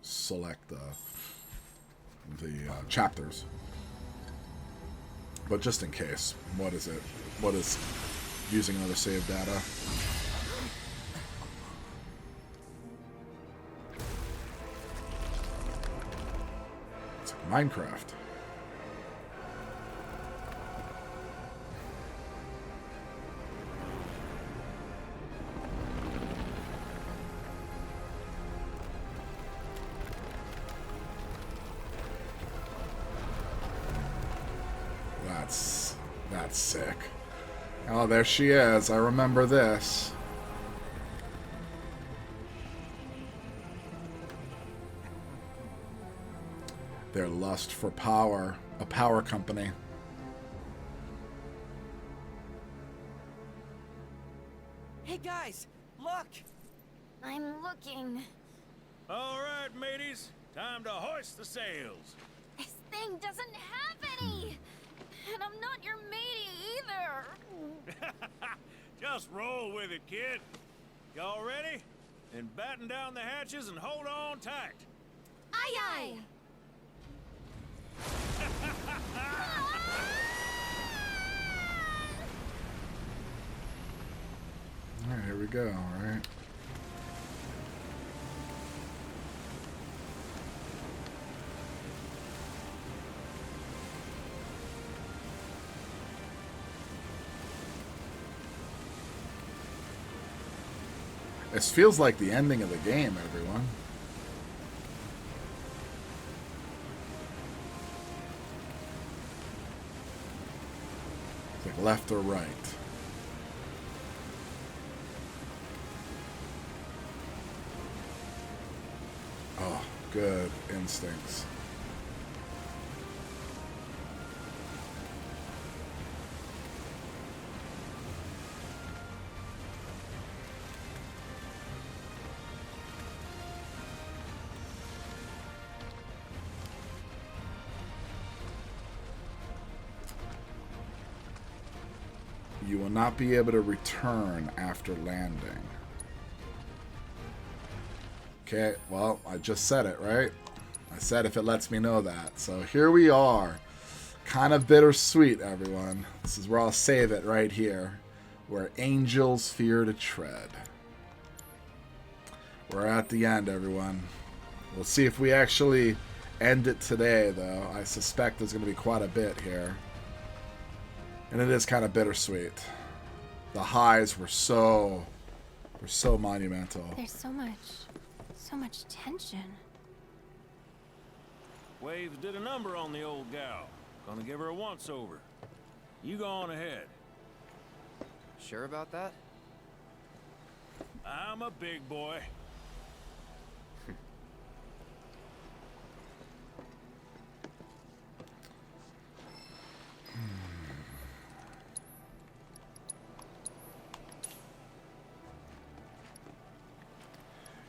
B: select the chapters. But just in case, what is it? What is using another save data? It's like Minecraft. That's sick. Oh, there she is. I remember this. Their lust for power. A power company.
H: Hey guys, look!
C: I'm looking.
J: All right, mateys. Time to hoist the sails.
C: This thing doesn't have any! And I'm not your matey either!
J: Just roll with it, kid. Y'all ready? And batten down the hatches and hold on tight.
C: Aye aye!
B: Alright, here we go, alright. This feels like the ending of the game, everyone. It's like left or right. Oh, good instincts. You will not be able to return after landing. Okay, well, I just said it, right? I said if it lets me know that. So here we are. Kind of bittersweet, everyone. This is where I'll save it right here. Where angels fear to tread. We're at the end, everyone. We'll see if we actually end it today, though. I suspect there's going to be quite a bit here. And it is kind of bittersweet. The highs were so monumental.
G: There's so much tension.
J: Waves did a number on the old gal. Gonna give her a once-over. You go on ahead.
F: Sure about that?
J: I'm a big boy.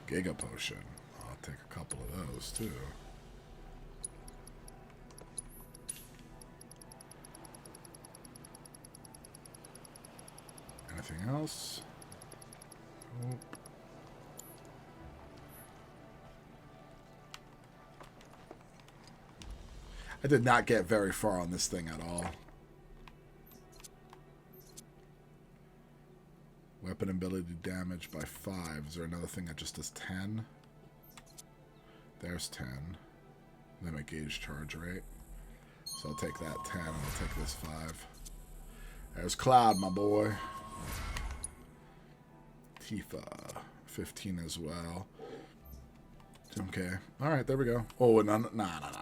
B: Giga Potion. I'll take a couple of those, too. Anything else? Nope. I did not get very far on this thing at all. Weapon ability damage by 5. Is there another thing that just does 10? There's 10. Then my gauge charge rate. So I'll take that 10 and I'll take this 5. There's Cloud, my boy. Tifa. 15 as well. Okay. Alright, there we go. Oh, no.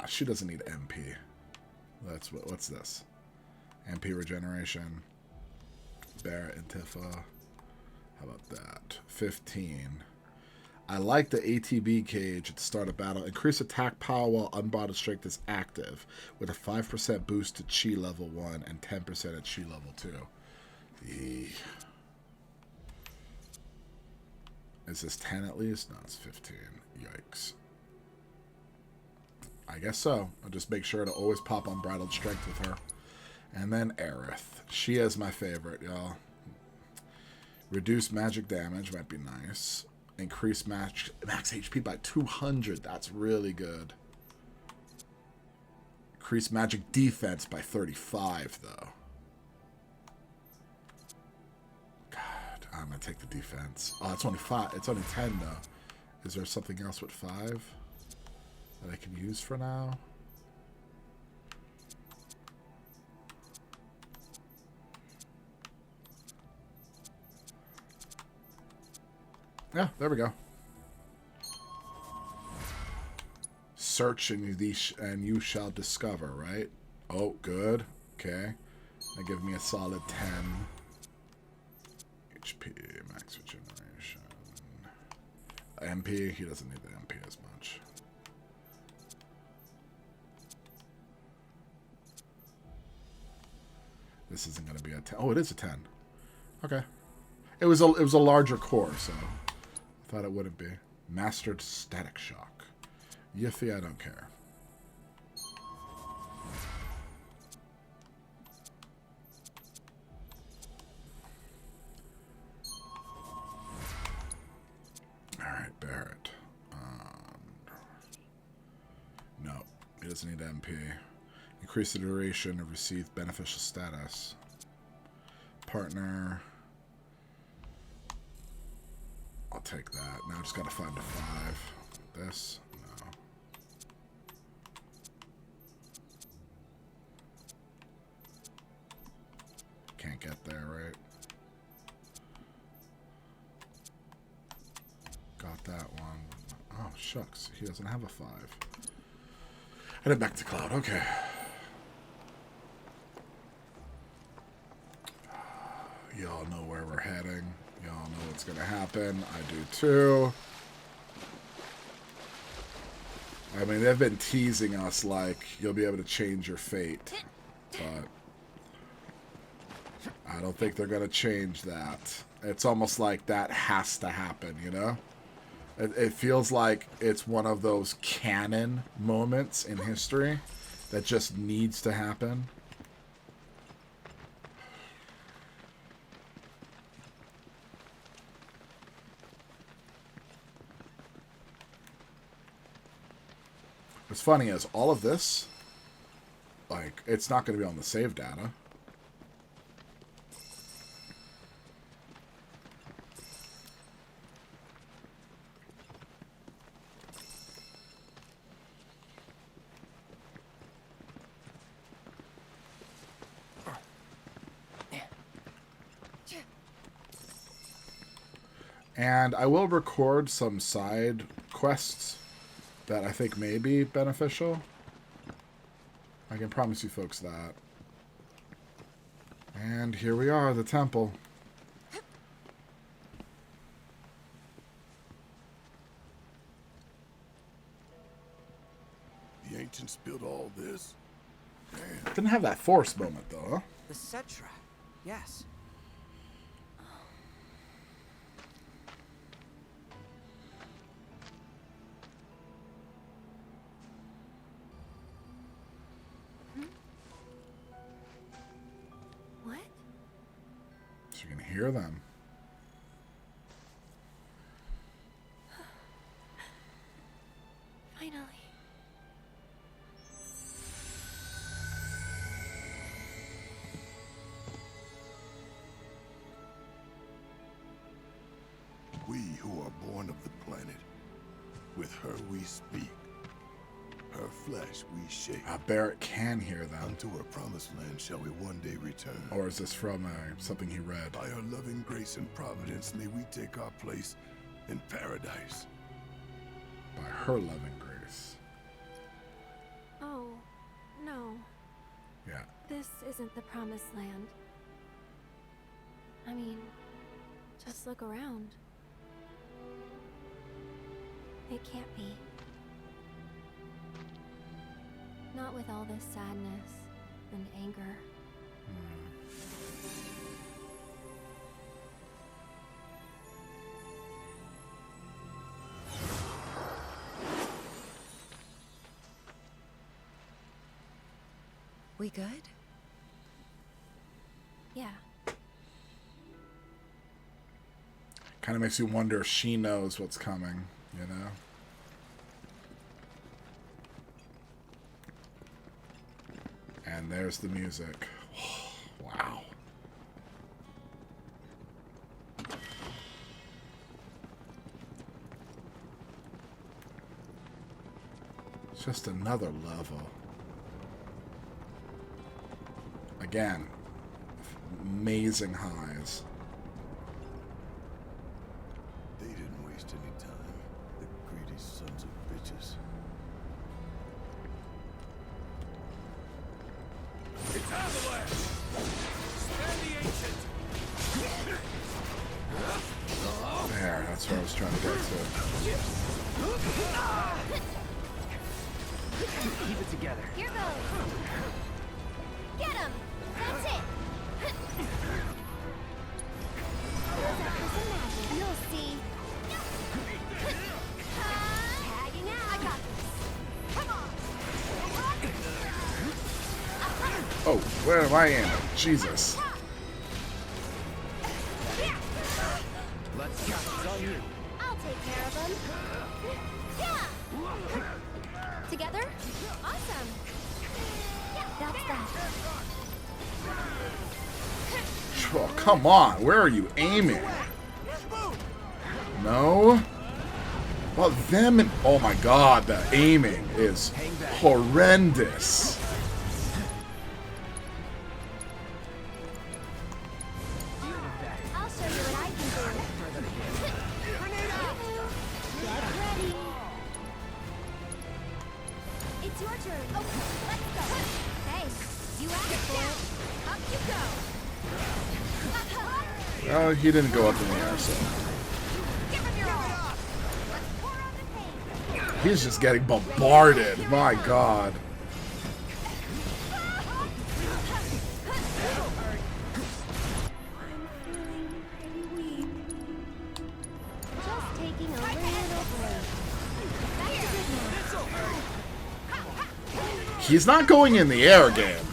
B: She doesn't need MP. That's what's this? MP regeneration. Barrett and Tifa. How about that? 15. I like the ATB gauge at the start of battle. Increase attack power while unbonded strength is active, with a 5% boost to Chi level 1 and 10% at Chi level 2. Eee. Is this 10 at least? No, it's 15. Yikes. I guess so. I'll just make sure to always pop unbridled strength with her. And then Aerith. She is my favorite, y'all. Reduce magic damage might be nice. Increase max HP by 200. That's really good. Increase magic defense by 35, though. God, I'm going to take the defense. Oh, it's only 5. It's only 10, though. Is there something else with 5 that I can use for now? Yeah, there we go. Search and you shall discover, right? Oh, good. Okay. That gives me a solid 10 HP, max regeneration. MP, he doesn't need the MP as much. This isn't going to be a 10. Oh, it is a 10. Okay. It was a larger core, so I thought it wouldn't be. Mastered Static Shock. Yiffy, I don't care. Alright, Barrett. No, he doesn't need MP. Increase the duration of received beneficial status. Partner. I'll take that. Now I just gotta find a 5. This? No. Can't get there, right? Got that one. Oh, shucks. He doesn't have a 5. Headed back to Cloud. Okay. Y'all know where we're heading. Y'all know what's going to happen. I do too. I mean, they've been teasing us like you'll be able to change your fate. But I don't think they're going to change that. It's almost like that has to happen, you know? It feels like it's one of those canon moments in history that just needs to happen. What's funny is all of this, like, it's not going to be on the save data. And I will record some side quests that I think may be beneficial. I can promise you folks that. And here we are, the temple.
A: The ancients built all this? Damn.
B: Didn't have that force moment, though, huh?
H: The Cetra. Yes.
C: What?
B: So you can hear them.
C: Finally.
A: We who are born of the planet, with her we speak, her flesh we shake.
B: Barrett can hear them.
A: Unto her promised land shall we one day return.
B: Or is this from something he read?
A: By her loving grace and providence may we take our place in paradise.
B: By her loving grace.
C: Oh, no.
B: Yeah.
C: This isn't the promised land. I mean, just look around. It can't be. Not with all this sadness and anger.
D: We good?
C: Yeah.
B: Kind of makes you wonder if she knows what's coming, you know? And there's the music. Wow. It's just another level. Again, amazing highs.
A: They didn't waste any time, the greedy sons of bitches.
J: It's avalanche! Stand the ancient!
B: There, that's where I was trying to get to.
H: Keep it together.
C: Here goes. Get him! That's it! You'll see. Tagging out. I got this. Come on!
B: Oh, where am I in? Jesus.
H: Let's go. It's on you.
C: I'll take care of him. Yeah! Together? Awesome! That's that.
B: Oh, come on. Where are you aiming? No? Well, them and... Oh my god, the aiming is horrendous.
C: I'll show you what I can do. Get ready. It's your turn. Okay, let's go. Hey, you asked for it. Up you go.
B: Oh, he didn't go up in the air, so...
C: Give him your all. Let's pour on the pain.
B: He's just getting bombarded. My god.
C: I'm feeling pretty weak. Just taking a little break. That's good now.
B: He's not going in the air again.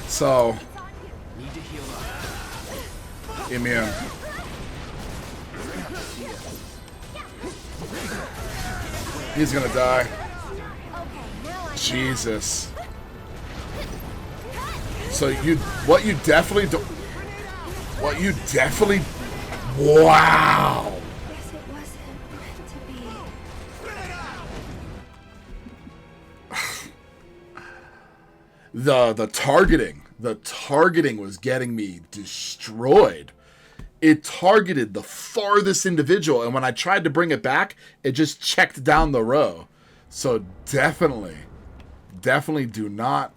B: So...
H: Need to heal up.
B: Immune. He's gonna die. Jesus. So what you definitely wow.
C: Guess it wasn't meant to be.
B: The targeting was getting me destroyed. It targeted the farthest individual, and when I tried to bring it back, it just checked down the row. So definitely definitely do not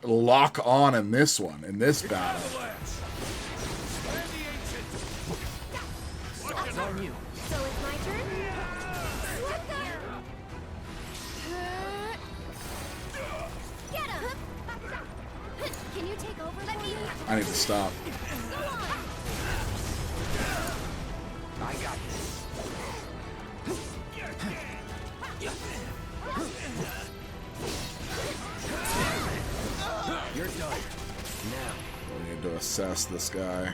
B: lock on in this one, in this battle.
H: It's on you.
G: So it's my turn? What the? Get him! Can you take over? Let me.
B: I need to stop.
G: Go on!
H: I got this. You're done. Now.
B: We need to assess this guy.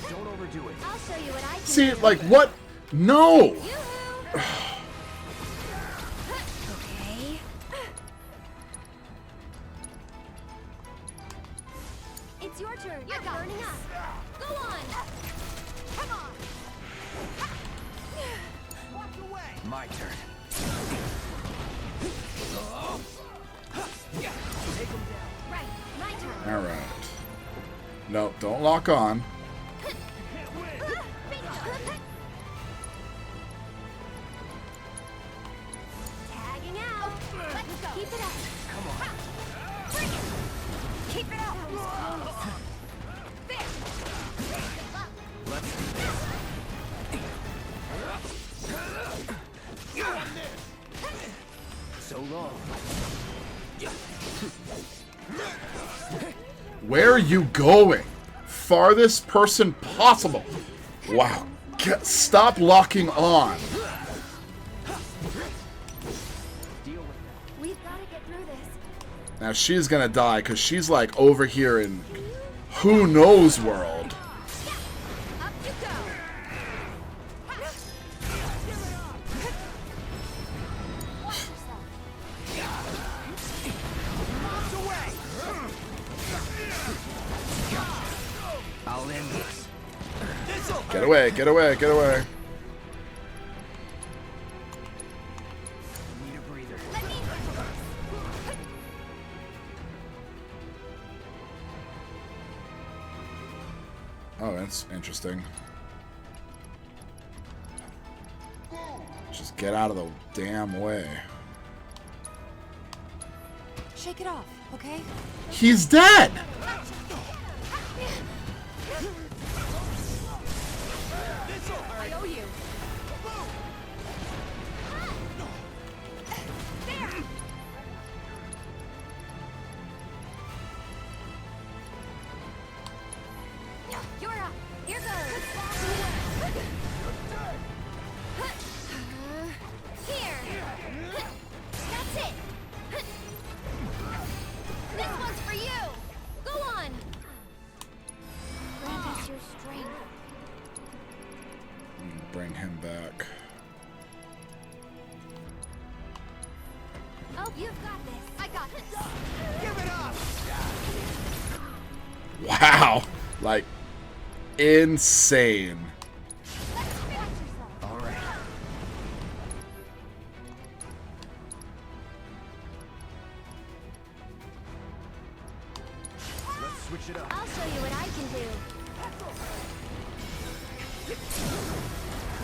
H: Don't overdo it.
G: I'll show you what I can
B: See,
G: do.
B: like, what? No!
G: Okay. It's your turn. You're burning up. Go on. Come on.
H: Walk away. My turn. Take him down.
G: Right. My turn.
B: Alright. Nope, don't lock on.
G: Tagging out. Let's go. Keep it up.
H: Come on.
G: Bring it. Keep it up. There.
H: Let's do this. So long.
B: Where are you going? Farthest person possible. Wow. Stop locking on.
G: We've got to get through this.
B: Now she's gonna die because she's like over here in who knows world.
G: Up you go. Watch yourself.
H: I'll end this.
B: Get away, get away, get away.
H: Need a breather.
G: Let me.
B: Oh, that's interesting. Just get out of the damn way.
G: Shake it off, okay?
B: He's dead!
G: I owe you. There. You're up. Here goes. Here. That's it. This one's for you. Go on. Release your strength.
B: Bring him back.
G: Oh, you've got this. I got this.
H: Give it up.
B: Wow. Like, insane.
H: All right. Let's switch it up.
G: I'll show you what I can do.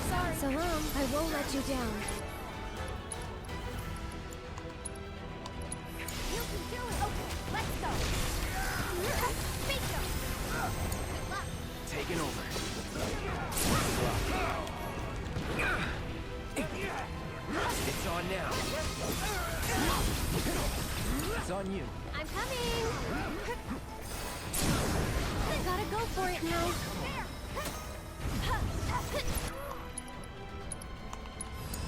G: Sorry. So long. I won't let you down. You can do it. Okay, let's go. Bingo. Good luck.
H: Taking over. It's on now. It's on you.
G: I'm coming. I gotta go for it now.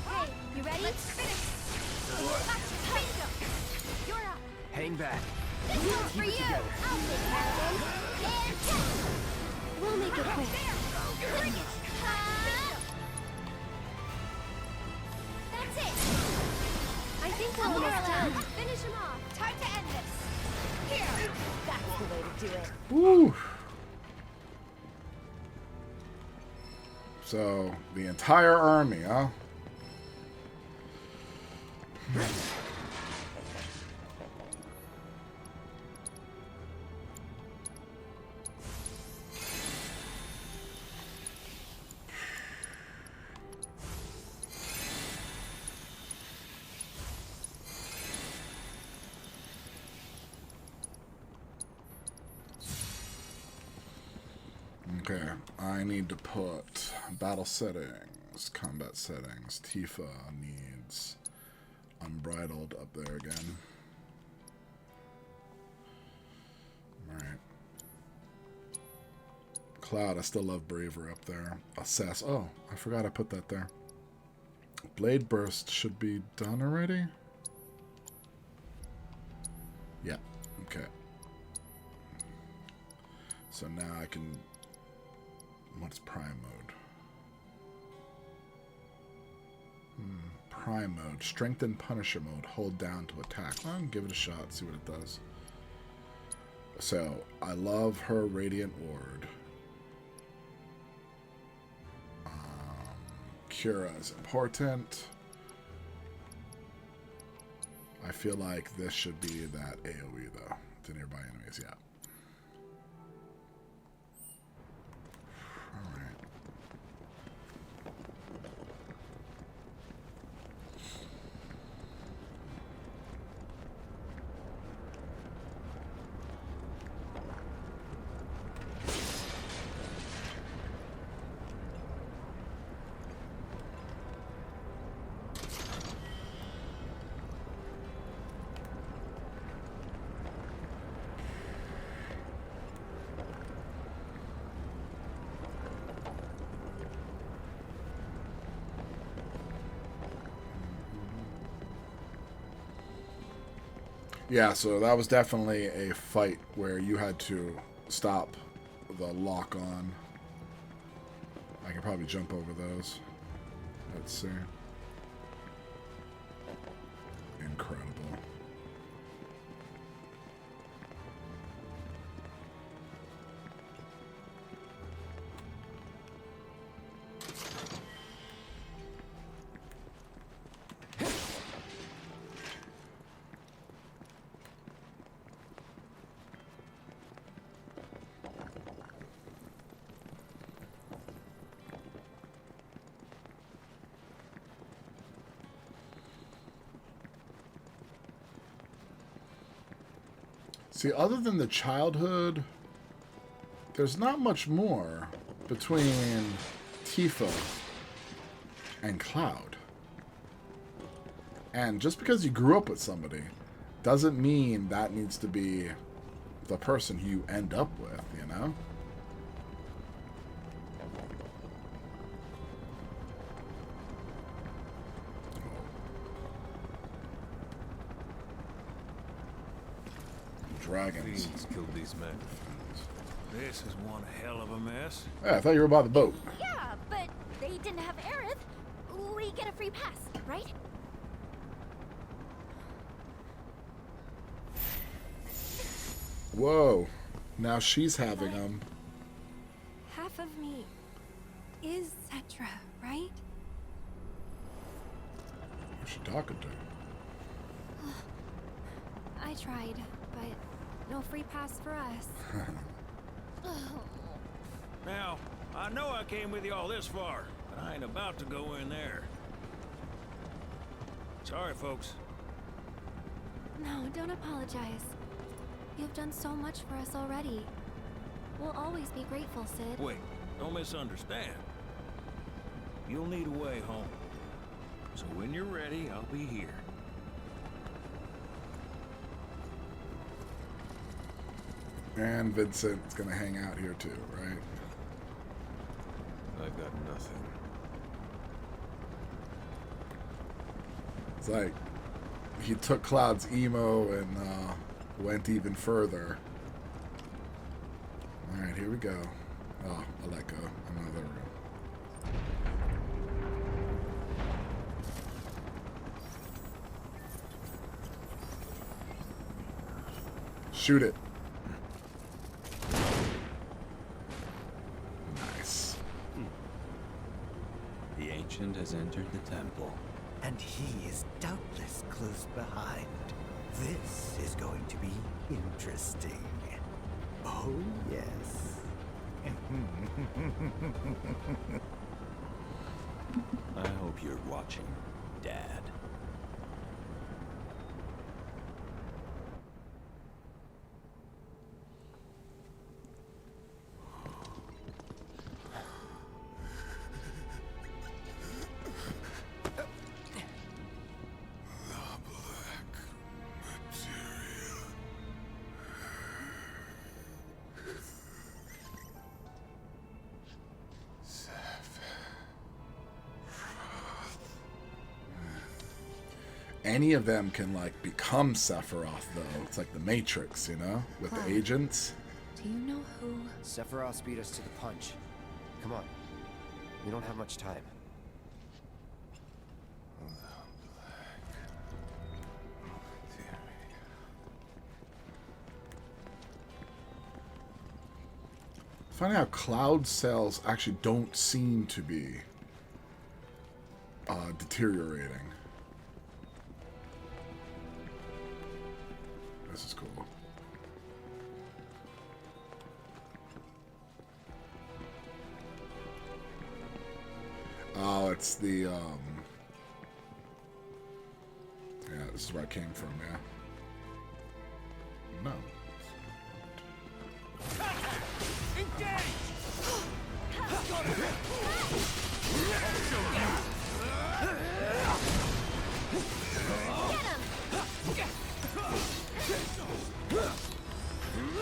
G: Hey, you ready? Let's finish. Bingo. You're up.
H: Hang back.
G: This one's for you. I'll take care of him. And catch. We'll make it quick. Bring it. That's it. I think we're almost done. Finish him off. Time to end this. Here. That's the way to do it.
B: Woo. So, the entire army, huh? Okay, I need to put battle settings, combat settings. Tifa needs unbridled up there again. Alright. Cloud, I still love Braver up there. Assess. Oh, I forgot I put that there. Blade Burst should be done already? Yeah, okay. So now I can... What's Prime mode? Prime mode. Strength and Punisher mode. Hold down to attack. Well, I can give it a shot, see what it does. So, I love her Radiant Ward. Cura is important. I feel like this should be that AoE though, to nearby enemies, yeah. Alright. Yeah, so that was definitely a fight where you had to stop the lock on. I can probably jump over those. Let's see. Incredible. See, other than the childhood, there's not much more between Tifa and Cloud. And just because you grew up with somebody doesn't mean that needs to be the person you end up with, you know? Dragons.
I: Fiends killed these men.
J: This is one hell of a mess.
B: Yeah, I thought you were by the boat.
C: Yeah, but they didn't have Aerith. We get a free pass, right?
B: Whoa. Now she's having them.
G: Half of me is Cetra, right?
B: Who's she talking to?
G: I tried, but no free pass for us.
J: Now, I know I came with you all this far, but I ain't about to go in there. Sorry, folks.
G: No, don't apologize. You've done so much for us already. We'll always be grateful, Sid.
J: Wait, don't misunderstand. You'll need a way home. So when you're ready, I'll be here.
B: And Vincent's gonna hang out here too, right?
I: I've got nothing.
B: It's like he took Cloud's emo and went even further. Alright, here we go. Oh, I let go. Oh, no, there we go. Shoot it. Nice.
N: The Ancient has entered the temple.
M: And he is doubtless close behind. This is going to be interesting. Oh, yes.
N: I hope you're watching, Dad.
B: any of them can, like, become Sephiroth, though. It's like the Matrix, you know? With the agents.
G: Do you know who?
F: Sephiroth beat us to the punch. Come on. We don't have much time.
B: Funny how Cloud cells actually don't seem to be deteriorating. This is cool. Oh, it's the, yeah, this is where I came from, yeah. No.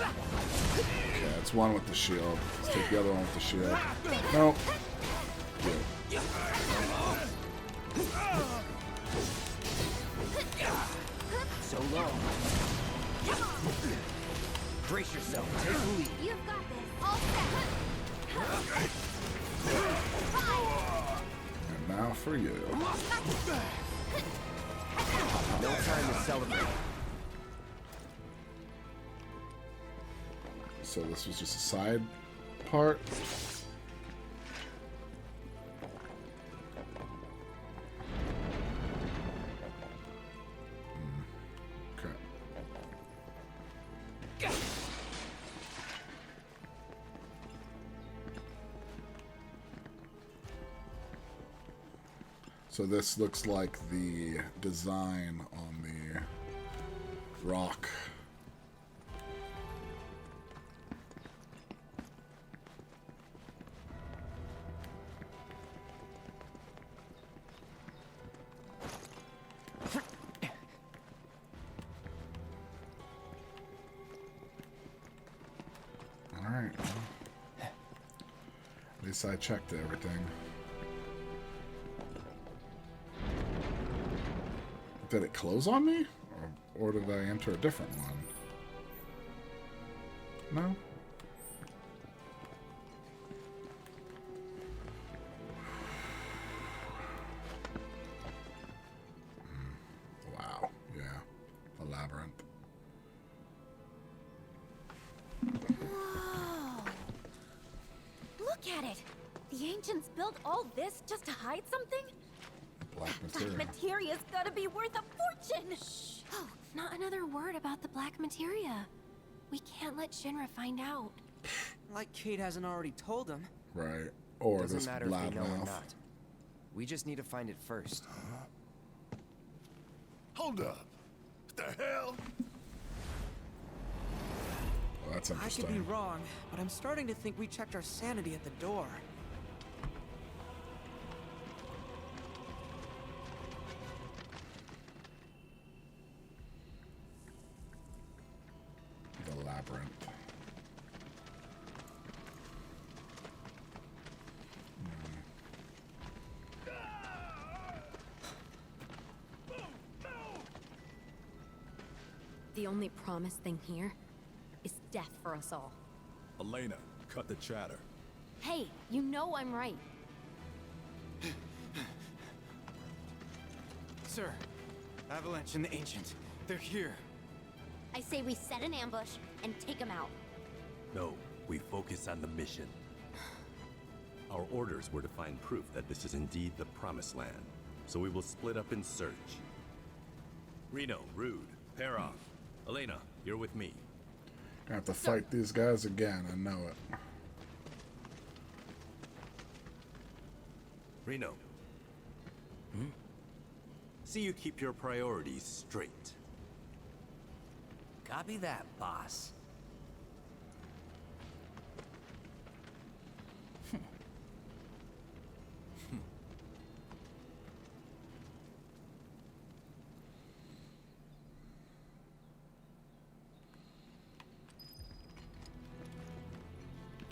B: Okay, it's one with the shield. Let's take the other one with the shield. No. Good.
F: So low. Brace yourself. Take the lead.
C: You've got this. All set.
B: And now for you.
F: No time to celebrate.
B: So this was just a side part. Okay. So this looks like the design on the rock. Alright. At least I checked everything. Did it close on me? Or did I enter a different one? No? Wow. Yeah. A labyrinth.
C: Whoa. Look at it. The ancients built all this just to hide something?
B: Black
C: Black
B: materia.
C: materia's gotta be worth a fortune! Shh!
G: Oh, not another word about the black materia. We can't let Shinra find out.
H: Like Cait hasn't already told him.
B: Right. Or
F: Doesn't
B: this
F: matter if they know or
B: loudmouth.
F: not. We just need to find it first.
A: Hold up. What the hell?
B: Well, that's
H: I could
B: interesting.
H: be wrong, but I'm starting to think we checked our sanity at the door.
B: The labyrinth.
C: The only promised thing here is death for us all.
L: Elena, cut the chatter.
C: Hey, you know I'm right.
O: Sir, Avalanche and the Ancient, they're here.
C: I say we set an ambush and take them out.
N: No, we focus on the mission. Our orders were to find proof that this is indeed the Promised Land, so we will split up in search. Reno, Rude, pair off. Elena, you're with me.
B: I have to fight these guys again, I know it.
N: Reno. See you keep your priorities straight.
H: Copy that, boss.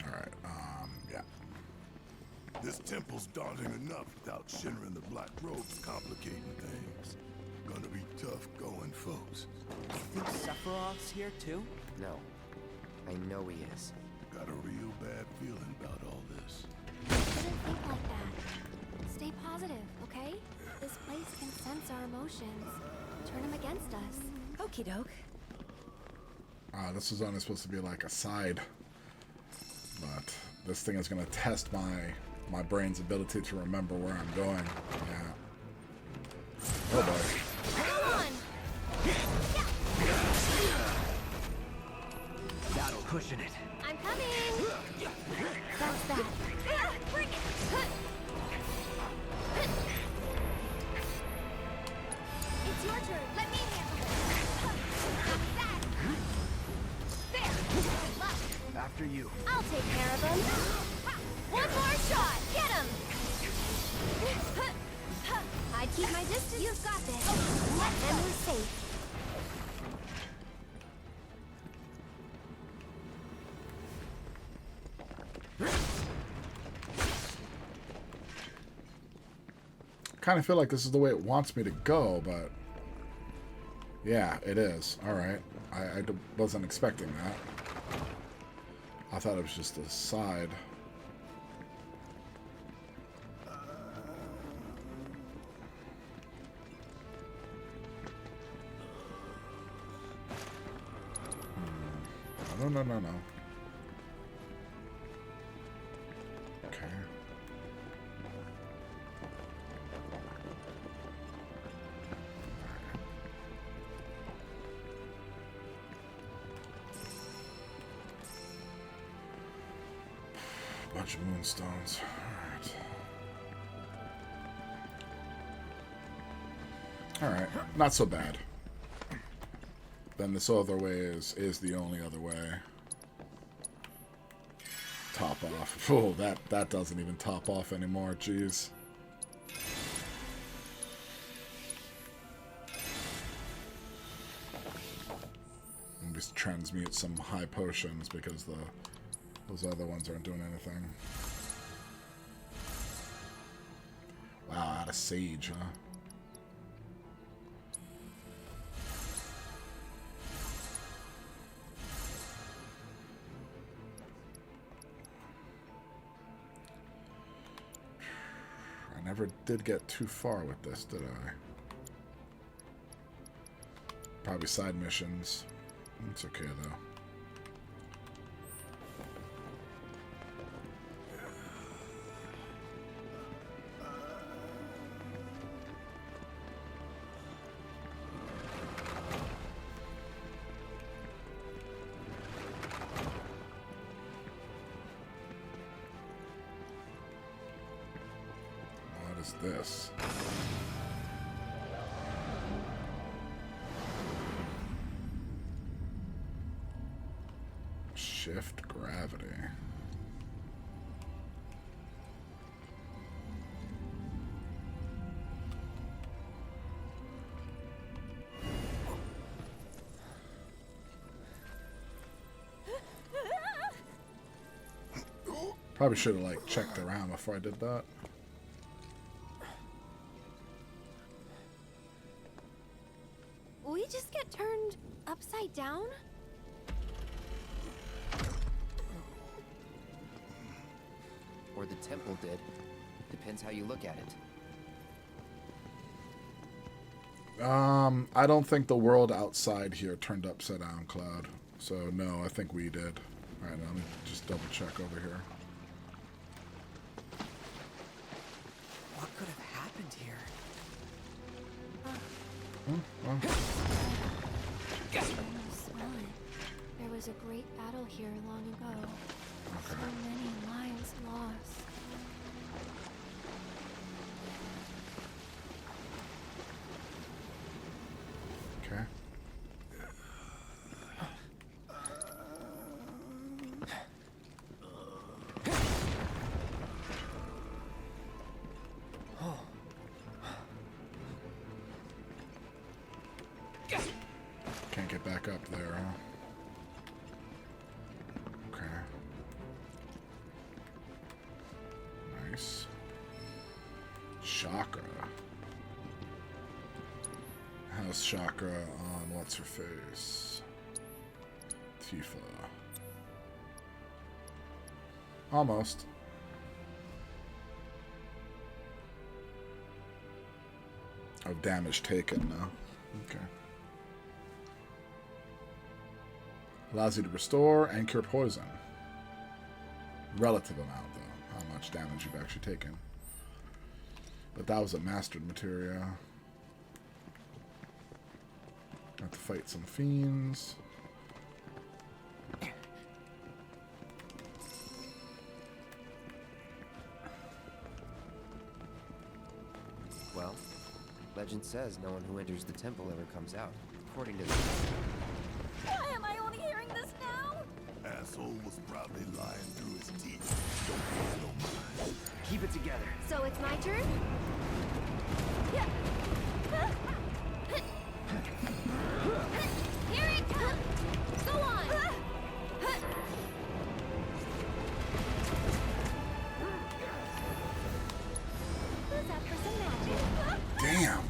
B: Alright, yeah.
A: This temple's daunting enough without Shinra and the Black Robes complicating things. gonna be tough going, folks.
H: You think Sephiroth's here too?
F: No. I know he is.
A: Got a real bad feeling about all this.
G: Shouldn't think like that. Stay positive, okay? This place can sense our emotions. Turn them against us.
D: Okie doke.
B: This was only supposed to be like a side, but this thing is going to test my brain's ability to remember where I'm going. Yeah. Oh boy.
G: Come on!
O: That'll cushion it.
G: I'm coming! That's that. Bring it! It's your turn. Let me handle this. That. There. Good luck.
O: After you.
G: I'll take care of him. One more shot. Get him. I'd keep my distance. You've got this. And we're safe.
B: Kind of feel like this is the way it wants me to go, but yeah, it is. All right. I wasn't expecting that. I thought it was just a side. No. Okay. Bunch of moonstones. Alright, not so bad. Then this other way is the only other way. Top off. Oh, that doesn't even top off anymore, jeez. Maybe transmute some high potions because those other ones aren't doing anything. Wow, out of sage, huh? I never did get too far with this, did I? Probably side missions. It's okay, though. This. Shift gravity. Probably should have like checked around before I did that.
G: We just get turned upside down?
F: Or the temple did. Depends how you look at it.
B: I don't think the world outside here turned upside down, Cloud. So no, I think we did. Alright, let me just double check over here.
H: What could have happened here?
B: Well.
G: There was a great battle here long ago. So many lives lost.
B: Okay. Can't get back up there, huh? Okay. Nice. Chakra. House chakra on what's her face? Tifa. Almost. Of damage taken now. Okay. Allows you to restore and cure poison. Relative amount, though. How much damage you've actually taken. But that was a mastered materia. Have to fight some fiends.
F: Well, legend says no one who enters the temple ever comes out, according to the...
C: Why am I only hearing this now?
A: Asshole was probably lying through his teeth. Don't pay no mind.
H: Keep it together.
G: So it's my turn?
C: Yeah. Here it comes! Go on! Who's up for some magic?
B: Damn!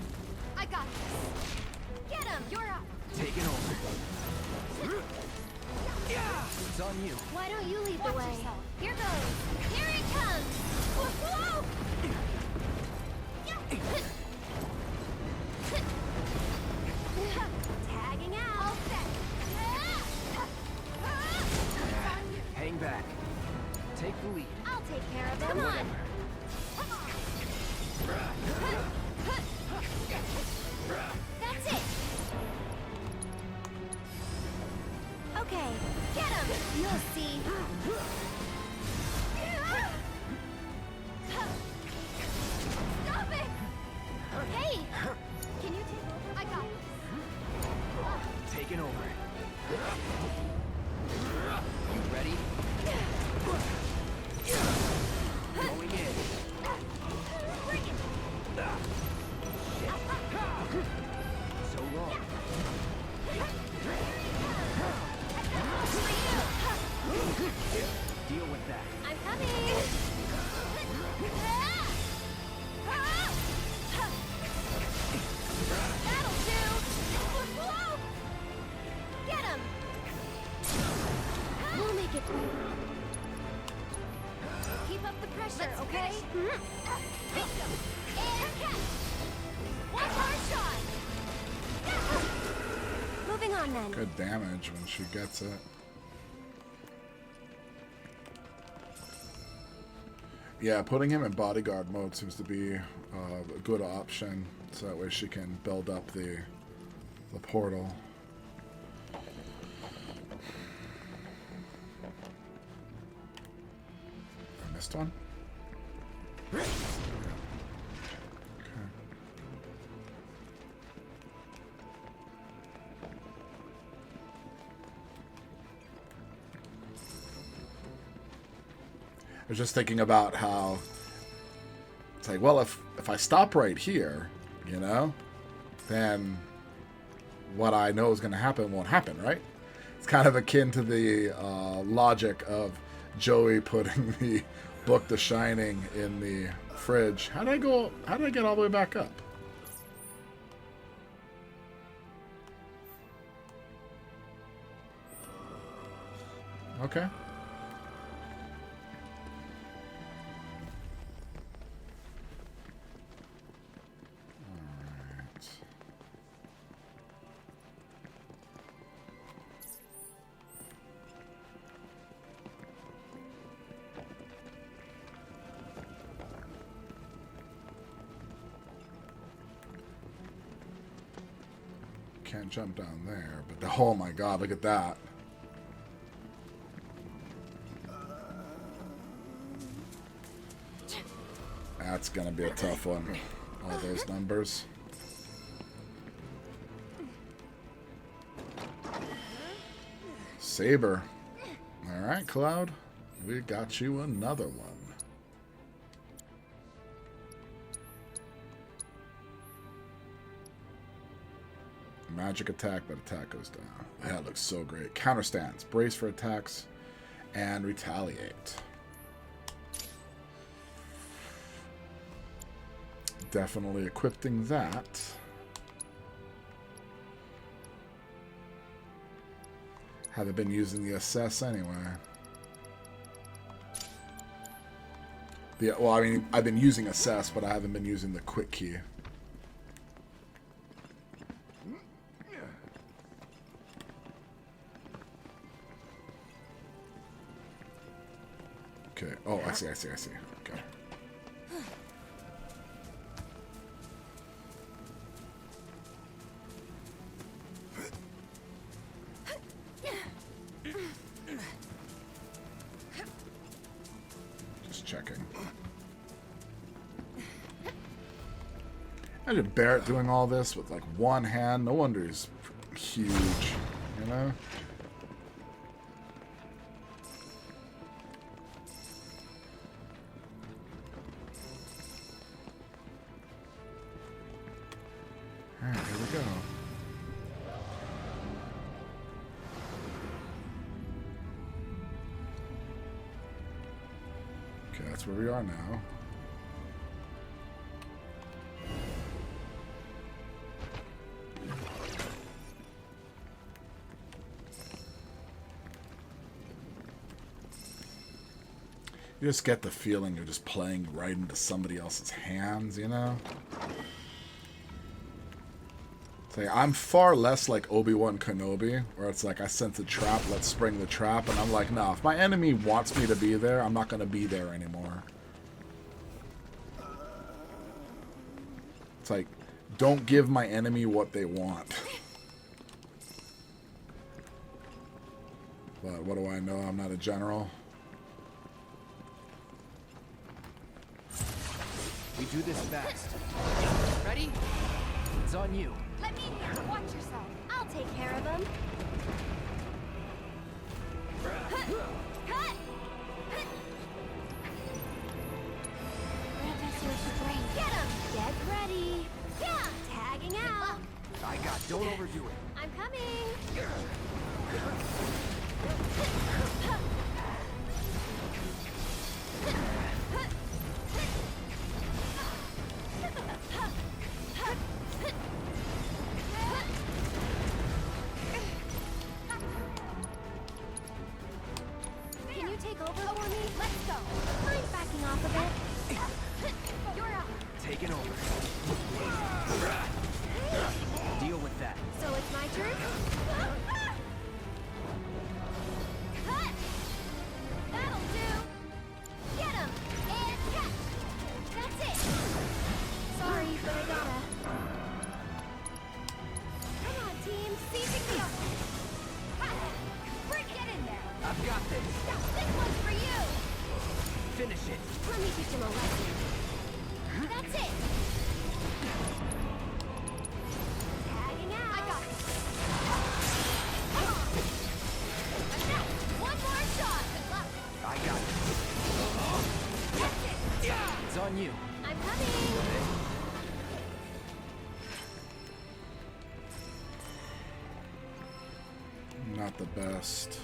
G: I got this. Get him! You're up!
H: Taking over. It's on you.
G: Why don't you lead the
C: Watch
G: way?
C: yourself.
G: Here goes! Here it comes! Whoa! Tagging out! All set!
H: Hang back. Take the lead.
G: I'll take care of it. Come on! That's it! Okay, get him! You'll see. Stop it! Hey! Can you take over? I got this.
H: Taking over. You ready? Going in.
G: Bring it!
H: So long. Deal with that.
G: I'm coming! That'll do! Whoa! Get him! We'll make it through. Keep up the pressure, okay? And catch! One more shot! Moving on then.
B: Good damage when she gets it. Yeah, putting him in bodyguard mode seems to be a good option, so that way she can build up the portal. I missed one? Okay. I was just thinking about how it's like, well, if I stop right here, you know, then what I know is going to happen won't happen, right? It's kind of akin to the logic of Joey putting the book The Shining in the fridge. How did I get all the way back up? Okay. Can't jump down there, but oh my god, look at that. That's gonna be a tough one. All those numbers. Saber. Alright, Cloud. We got you another one. Magic attack, but attack goes down. That looks so great. Counter stance. Brace for attacks and retaliate. Definitely equipping that. Haven't been using the assess anyway. Well, I mean, I've been using assess, but I haven't been using the quick key. Okay. Oh, I see. Okay. Just checking. Imagine Barrett doing all this with like one hand. No wonder he's huge, you know? Alright, here we go. Okay, that's where we are now. You just get the feeling you're just playing right into somebody else's hands, you know? Say, I'm far less like Obi-Wan Kenobi, where it's like, I sense a trap, let's spring the trap, and I'm like, no, if my enemy wants me to be there, I'm not going to be there anymore. It's like, don't give my enemy what they want. But what do I know? I'm not a general.
P: We do this fast. Ready? It's on you.
G: Let me in here. Watch yourself. I'll take care of him. Get him! Get ready. Yeah! Tagging out.
P: I got. Don't overdo it.
G: I'm coming. Can you take over for me? Let's go. Mind backing off a bit? You're up.
P: Take it over. Deal with that.
G: So it's my turn? Cut! That'll do! Get him! And catch! That's it! Sorry, but I gotta. Come on, team! Seize the deal! Get in there!
P: I've got this.
G: This one's for you!
P: Finish it.
G: Let me teach him a lesson. That's it! Tagging out! I got it! Come on! Like that! One more shot! Good luck!
P: I got it.
G: That's it!
P: It's on you.
G: I'm coming!
B: Not the best.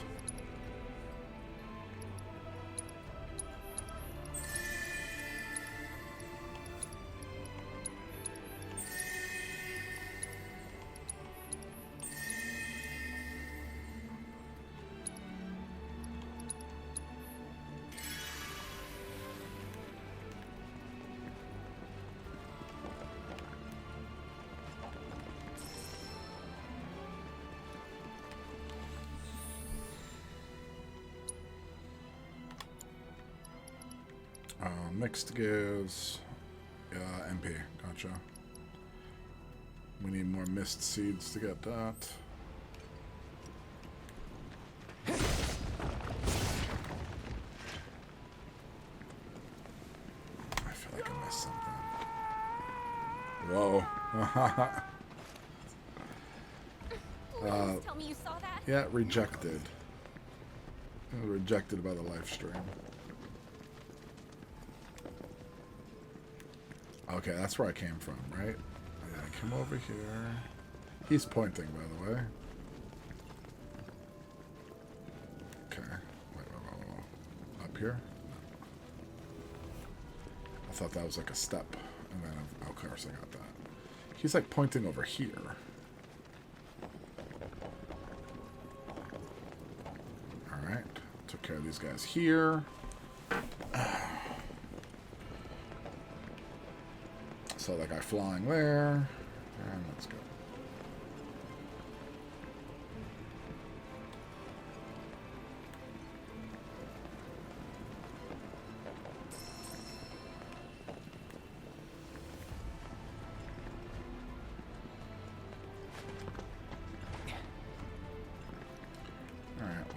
B: Mixed gives MP. Gotcha. We need more mist seeds to get that. I feel like I missed something. Whoa.
C: Please tell me you saw that.
B: Yeah, rejected. Rejected by the live stream. Okay, that's where I came from, right? And then I come over here. He's pointing, by the way. Okay. Wait. Up here? I thought that was like a step. And then, of course, I got that. He's like pointing over here. care of these guys here. So that guy flying there. And let's go.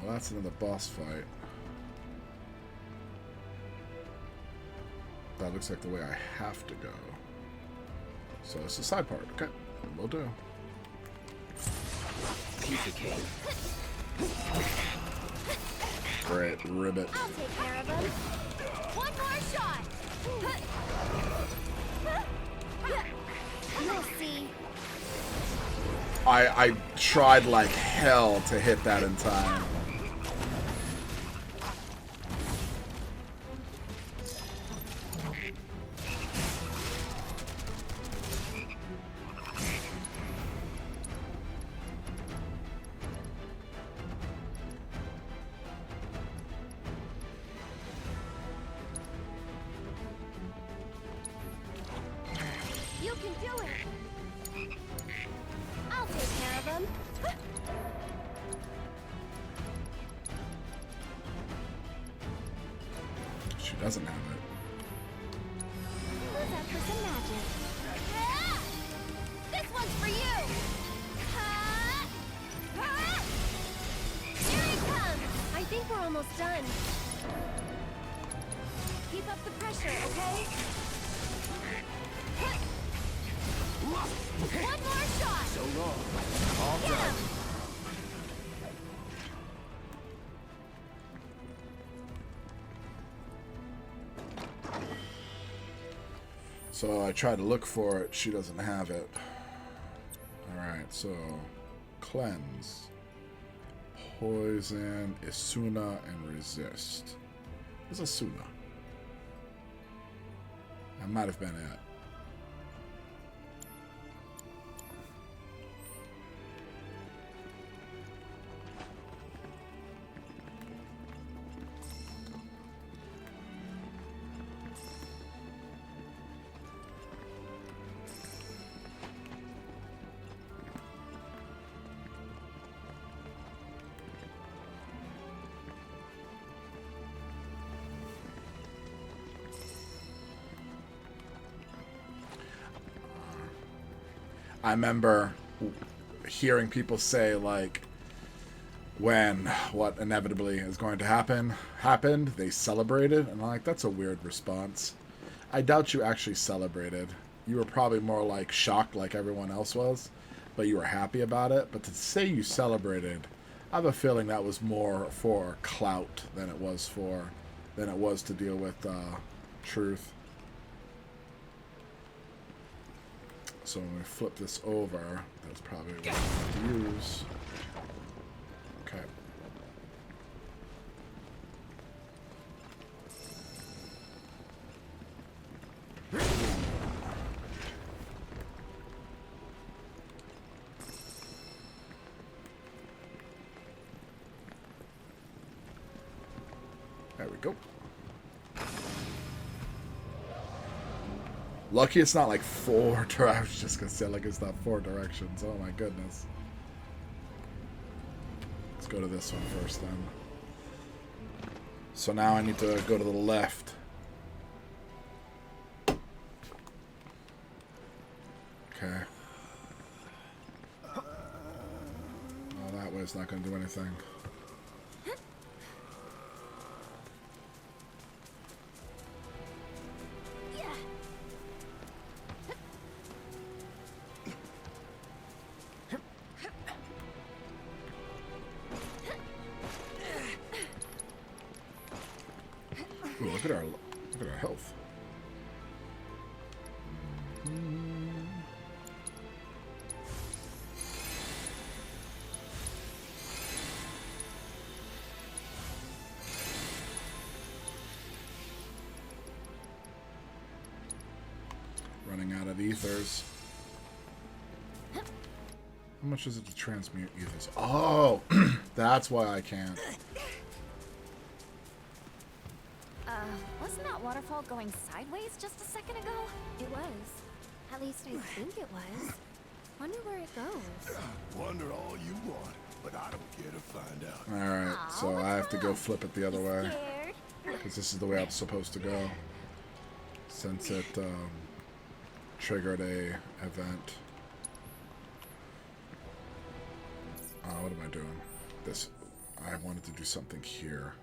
B: Well, that's another boss fight. That looks like the way I have to go. So it's the side part. Okay, will do.
P: Piece of cake.
B: Great, ribbit.
C: I'll take care of him. One more shot. You'll see.
B: I tried like hell to hit that in time.
C: You can do it. I'll take care of him.
B: She doesn't have it.
C: Who's up for some magic? This one's for you. Here he comes.
G: I think we're almost done. Keep up the pressure, okay?
C: One more shot.
P: So long. All done.
B: So I tried to look for it. She doesn't have it. Alright, so cleanse. Poison, Isuna, and resist. What's Isuna? That might have been it. I remember hearing people say, like, when what inevitably is going to happened, they celebrated, and I'm like, that's a weird response. I doubt you actually celebrated. You were probably more like shocked like everyone else was, but you were happy about it. But to say you celebrated, I have a feeling that was more for clout than it was to deal with truth. So when we flip this over, that's probably what we use. Okay. There we go. Lucky it's not like four directions. I was just gonna say, like, it's not four directions. Oh my goodness. Let's go to this one first then. So now I need to go to the left. Okay. Oh, that way's not gonna do anything. Ooh, look at our health. Running out of ethers. How much is it to transmute ethers? Oh, that's why I can't.
C: hall going sideways just a second ago?
G: It was. At least I think it was. Wonder where it goes.
A: Wonder all you want, but I don't care to find out.
B: Alright, so I have to go flip it the other way. Because this is the way I'm supposed to go. Since it triggered a event. What am I doing? This. I wanted to do something here.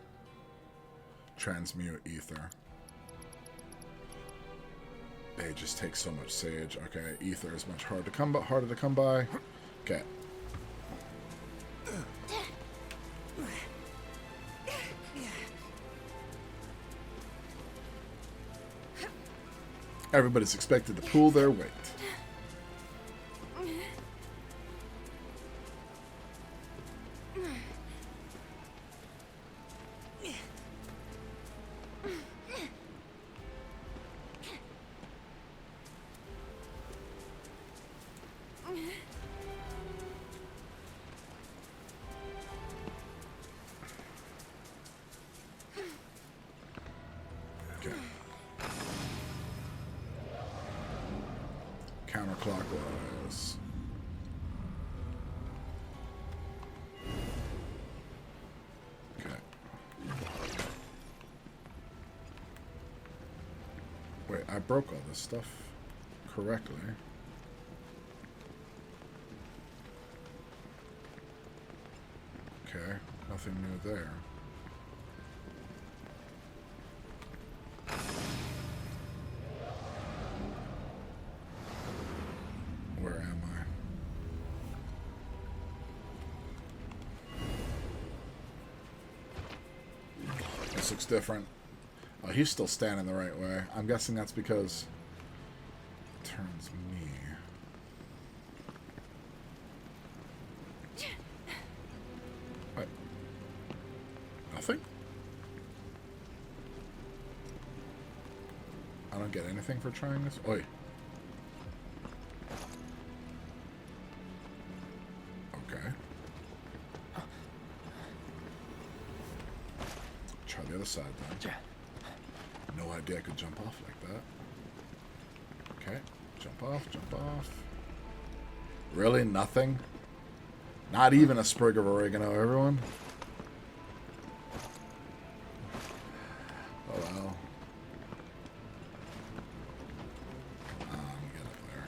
B: Transmute ether. They just take so much sage. Okay, ether is much harder to come by. Okay. Everybody's expected to pull their weight. Counterclockwise. Okay. Wait, I broke all this stuff correctly. Okay, nothing new there. Where am I? This looks different. Oh, he's still standing the right way. I'm guessing that's because it turns me. What? Nothing? I don't get anything for trying this. Oi. Try the other side then. No idea I could jump off like that. Okay, jump off, jump off. Really? Nothing? Not even a sprig of oregano, everyone? Oh well. Get up there.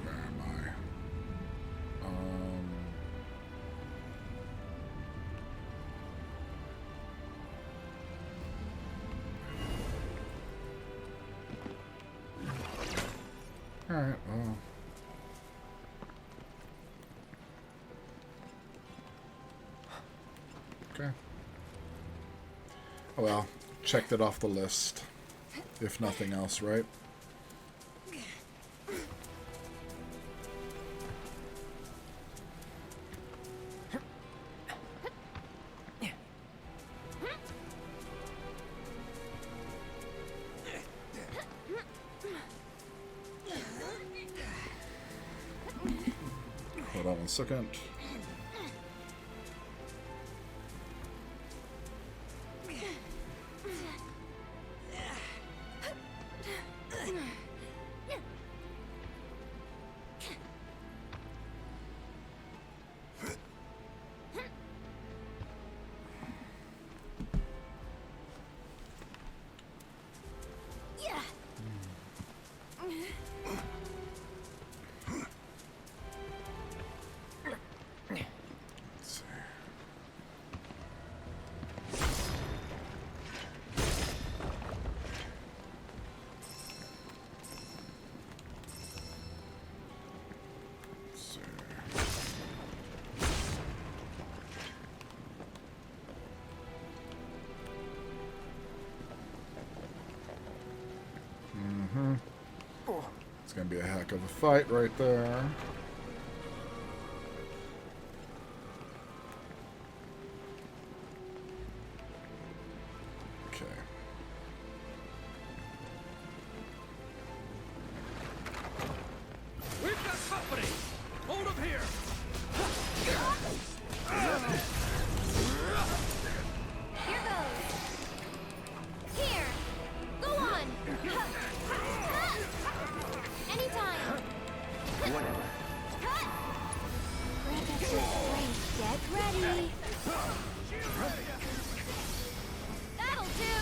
B: Where am I? Alright, well. Okay. Oh well, checked it off the list. If nothing else, right? Hold on 1 second. It's gonna be a heck of a fight right there. Okay.
J: We've got company! Hold him here!
G: see. That'll do.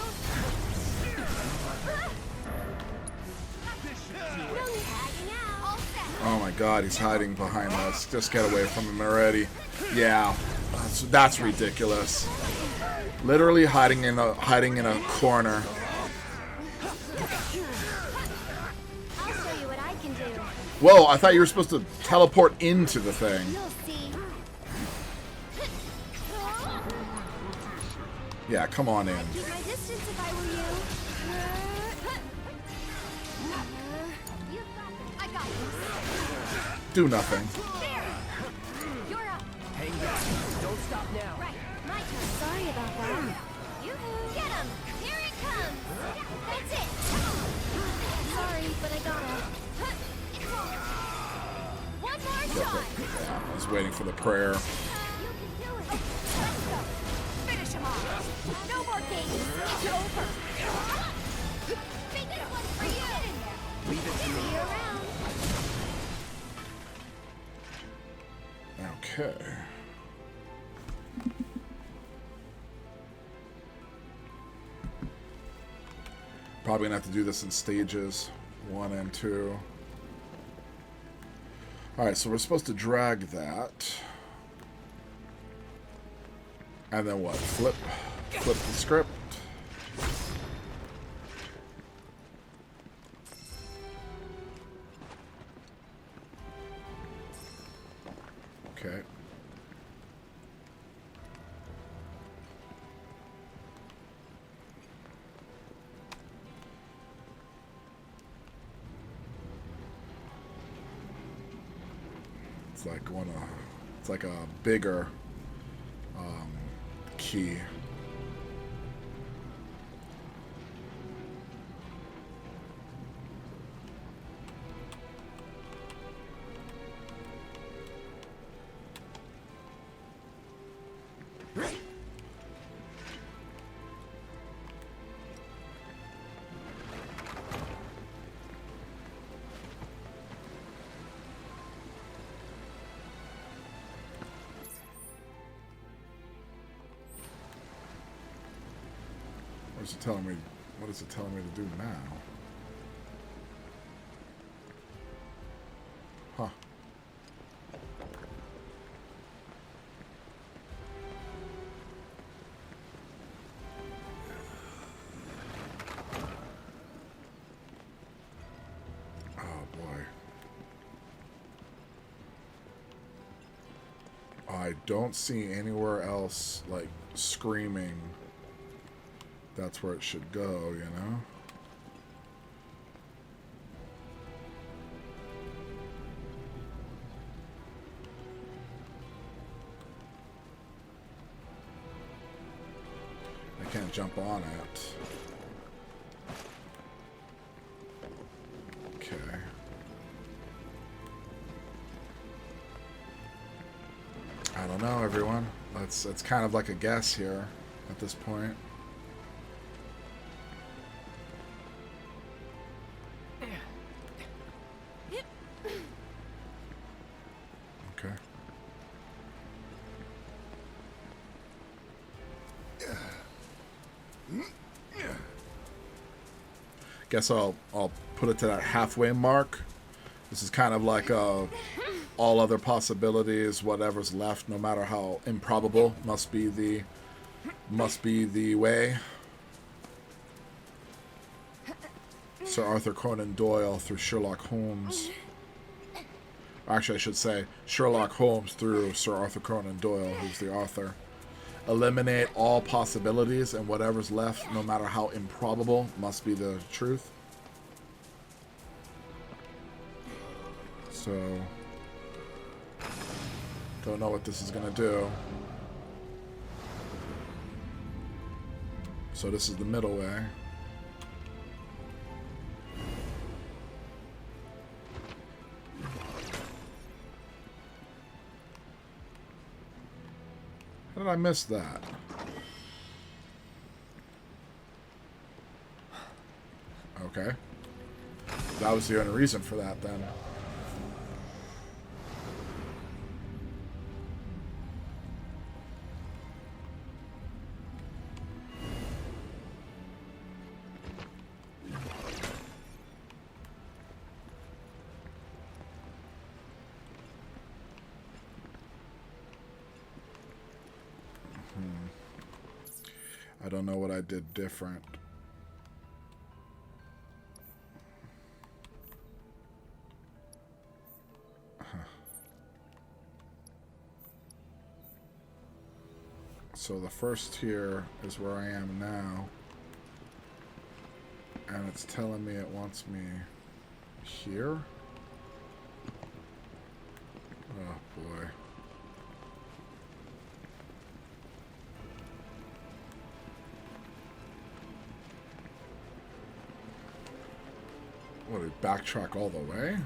G: No need hiding out. All set.
B: Oh my god, he's hiding behind us. Just get away from him already. Yeah, that's ridiculous. Literally hiding in a corner.
G: I'll show you what I can do.
B: Whoa, I thought you were supposed to teleport into the thing.
G: You'll see.
B: Yeah, come on in.
G: Keep my distance if I were you. I got this.
B: Do nothing.
G: There. You're up.
P: Hang back. Don't stop now.
G: Right. My turn. Sorry about that. Yoo-hoo. Get him. Here it comes. That's it. Sorry, but I gotta. One more shot.
B: I was waiting for the prayer.
G: You can do it. Let's go. Finish him off. No more games. It's over. Biggest one for you.
P: Leave it to me.
G: See you around.
B: Okay. Probably gonna have to do this in stages 1 and 2. Alright, so we're supposed to drag that. And then what? Flip the script. Okay. It's like a bigger key. What is it telling me? What is it telling me to do now? Huh. Oh boy. I don't see anywhere else like screaming. That's where it should go, you know? I can't jump on it. Okay. I don't know, everyone. It's kind of like a guess here at this point. Okay. Guess I'll put it to that halfway mark. This is kind of like all other possibilities, whatever's left, no matter how improbable, must be the way. Sir Arthur Conan Doyle through Sherlock Holmes. Actually, I should say Sherlock Holmes through Sir Arthur Conan Doyle, who's the author. Eliminate all possibilities, and whatever's left, no matter how improbable, must be the truth. So, don't know what this is going to do. So this is the middle way. How did I miss that? Okay. That was the only reason for that then. I don't know what I did different. So the first tier is where I am now. And it's telling me it wants me here? Oh boy. What, did backtrack all the way?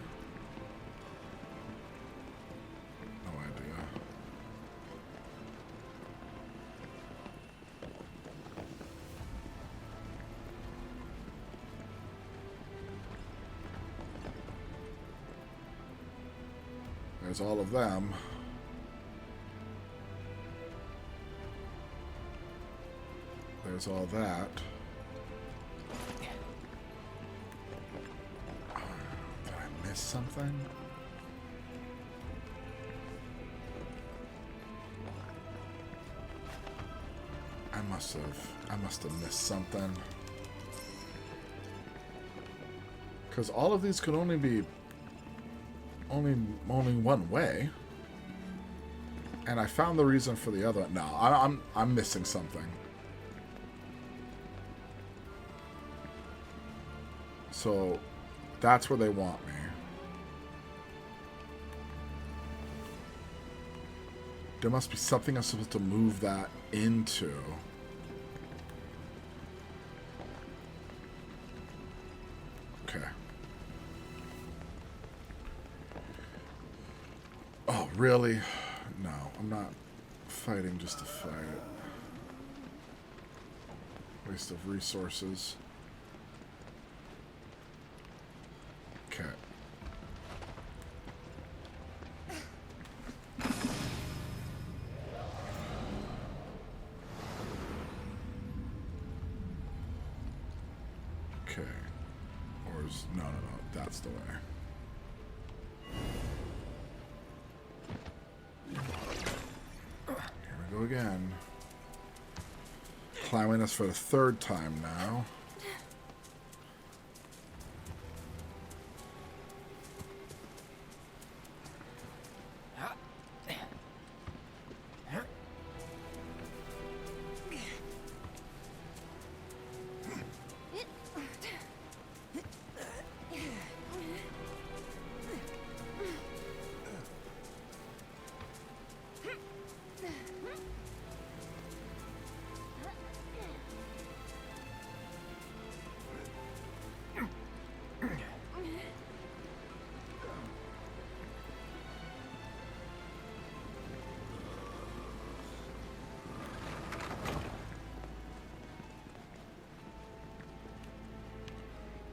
B: No idea. There's all of them. There's all that. Did I miss something? I must have missed something. Because all of these could only be only one way, and I found the reason for the other. No, I'm missing something. So that's where they want me. There must be something I'm supposed to move that into. Okay. Oh, really? No, I'm not fighting just to fight. Waste of resources. Okay. Okay. Or is... No, that's the way. Go again. Climbing us for the third time now.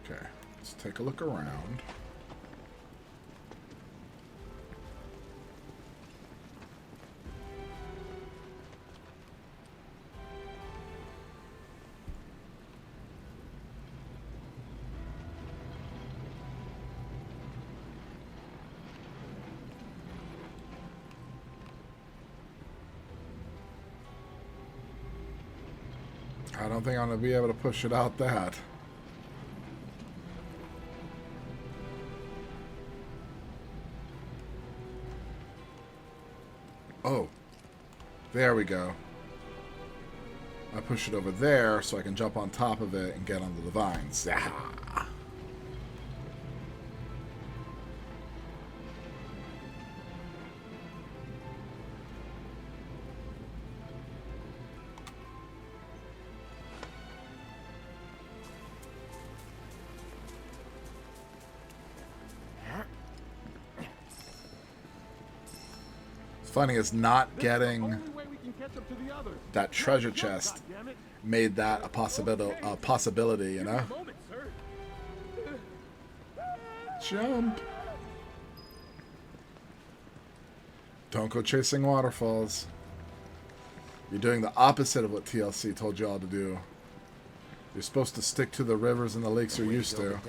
B: Okay, let's take a look around. I don't think I'm going to be able to push it out that. Oh, there we go. I push it over there so I can jump on top of it and get onto the vines. Ah. Funny is not getting that treasure chest made that a possibility, you know? Jump! Don't go chasing waterfalls. You're doing the opposite of what TLC told you all to do. You're supposed to stick to the rivers and the lakes you're used to.
A: I can't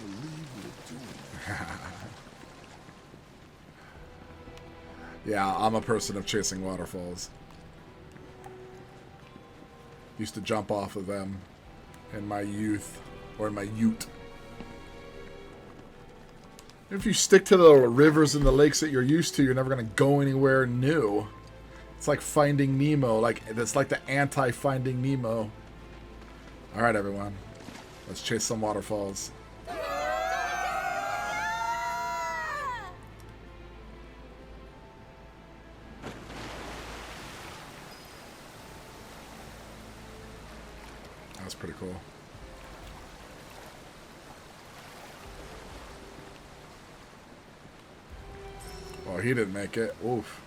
A: believe we're doing that.
B: Yeah, I'm a person of chasing waterfalls. Used to jump off of them in my youth, or in my ute. If you stick to the rivers and the lakes that you're used to, you're never going to go anywhere new. It's like Finding Nemo. It's like the anti-Finding Nemo. All right, everyone. Let's chase some waterfalls. That's pretty cool. Oh, he didn't make it. Oof.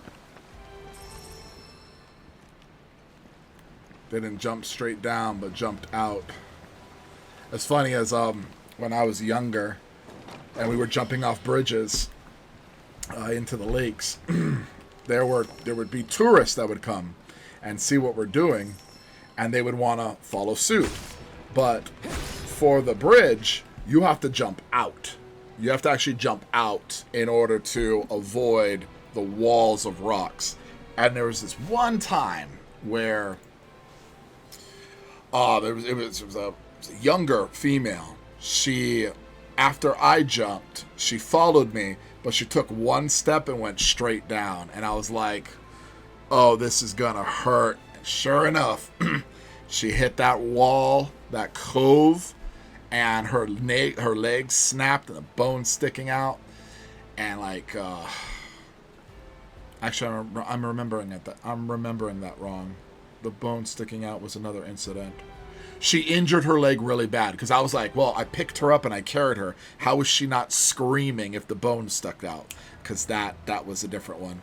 B: Didn't jump straight down, but jumped out. As funny as when I was younger, and we were jumping off bridges into the lakes, there would be tourists that would come and see what we're doing, and they would want to follow suit. But for the bridge, you have to jump out. You have to actually jump out in order to avoid the walls of rocks. And there was this one time where it was a younger female. She, after I jumped, she followed me, but she took one step and went straight down. And I was like, oh, this is gonna hurt. And sure enough, she hit that wall, that cove, and her legs snapped and the bone sticking out. And like, actually, I'm remembering that wrong. The bone sticking out was another incident. She injured her leg really bad, because I was like, well, I picked her up and I carried her. How was she not screaming if the bone stuck out? Because that was a different one.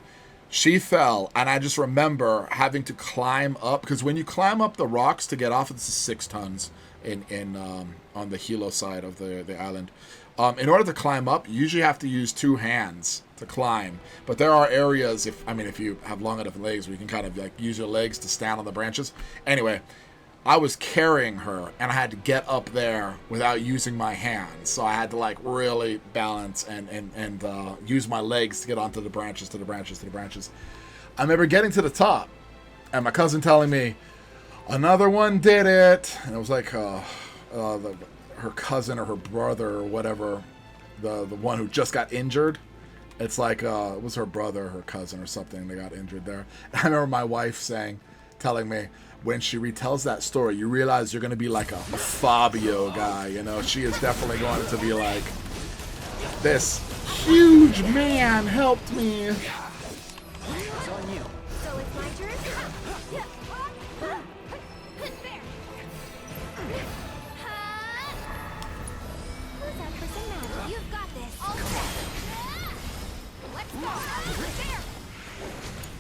B: She fell, and I just remember having to climb up, because when you climb up the rocks to get off, this is 6 tons on the Hilo side of the island. In order to climb up, you usually have to use 2 hands to climb. But there are areas, if you have long enough legs, where you can kind of like use your legs to stand on the branches. Anyway, I was carrying her, and I had to get up there without using my hands. So I had to like really balance and use my legs to get onto the branches, to the branches. I remember getting to the top, and my cousin telling me, another one did it. And it was like her cousin or her brother or whatever, the one who just got injured. It's like it was her brother or her cousin or something that got injured there. I remember my wife telling me, when she retells that story, you realize you're going to be like a Fabio guy, you know? She is definitely going to be like, this huge man helped me.
G: It's on you. So it's my turn? Who's that person now? You've got this. All set. Let's go. There.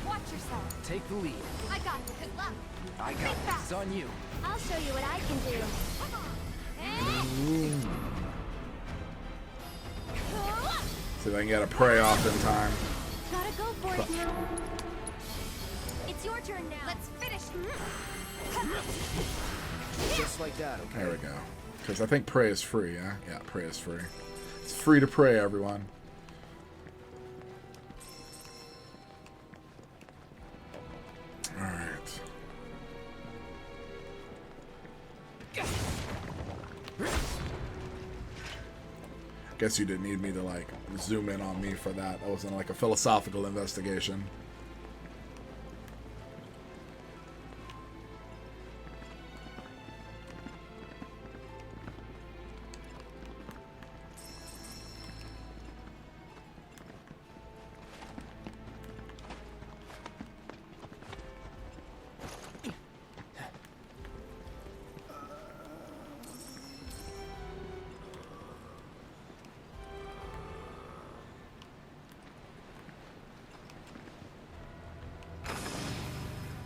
G: Watch yourself.
P: Take the lead.
G: I got you. Good luck.
P: I got this. It's on you.
G: I'll show you what I can do.
B: See if I can get a prey off in time.
G: Gotta go for it now. It's your turn now. Let's finish.
P: Just like that, okay?
B: There we go. Because I think prey is free, yeah? Yeah, prey is free. It's free to pray, everyone. Alright. Guess you didn't need me to like zoom in on me for that. That wasn't like a philosophical investigation.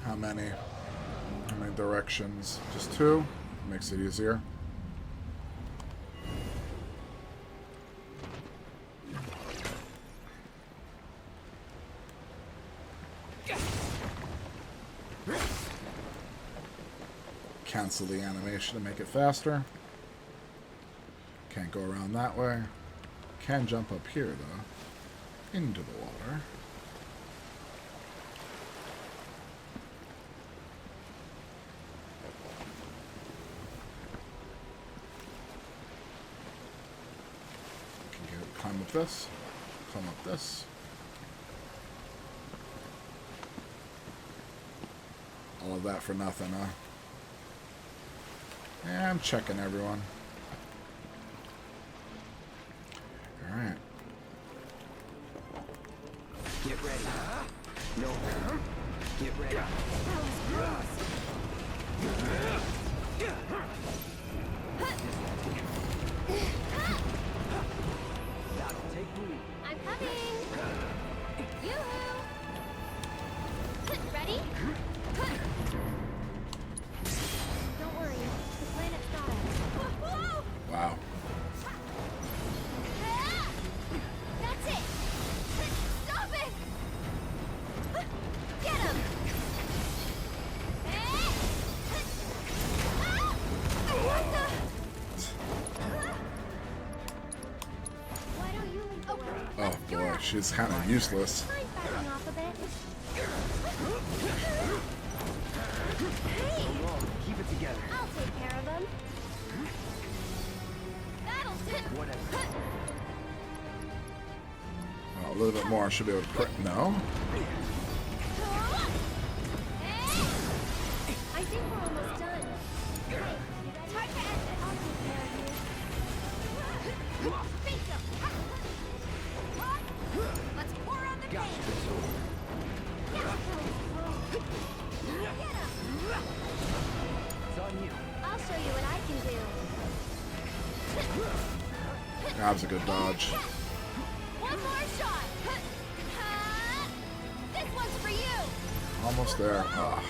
B: How many directions? Just 2? Makes it easier. Cancel the animation to make it faster. Can't go around that way. Can jump up here though. Into the water. up this. Climb up this. All of that for nothing, huh? Yeah, I'm checking everyone. Alright.
P: Get ready. No. Get ready. That'll take me.
G: I'm coming. Yoo-hoo. Ready? Don't worry. The planet's got us.
B: Wow.
G: That's it. Stop it. Get him. What the? Why don't you lead the way?
B: Oh boy, she's kind of useless.
G: Mind backing off a bit? Hey!
P: Keep it together.
G: I'll take care of them. That'll do.
P: Whatever.
B: Oh, a little bit more. I should be able to crit. No.
G: I think we're almost done. Hey, time to end it. I'll take care of you. Face up. Let's pour on the pain.
P: It's on you.
G: I'll show you what I can do.
B: That was a good dodge.
G: One more shot. This one's for you.
B: Almost there. Ah.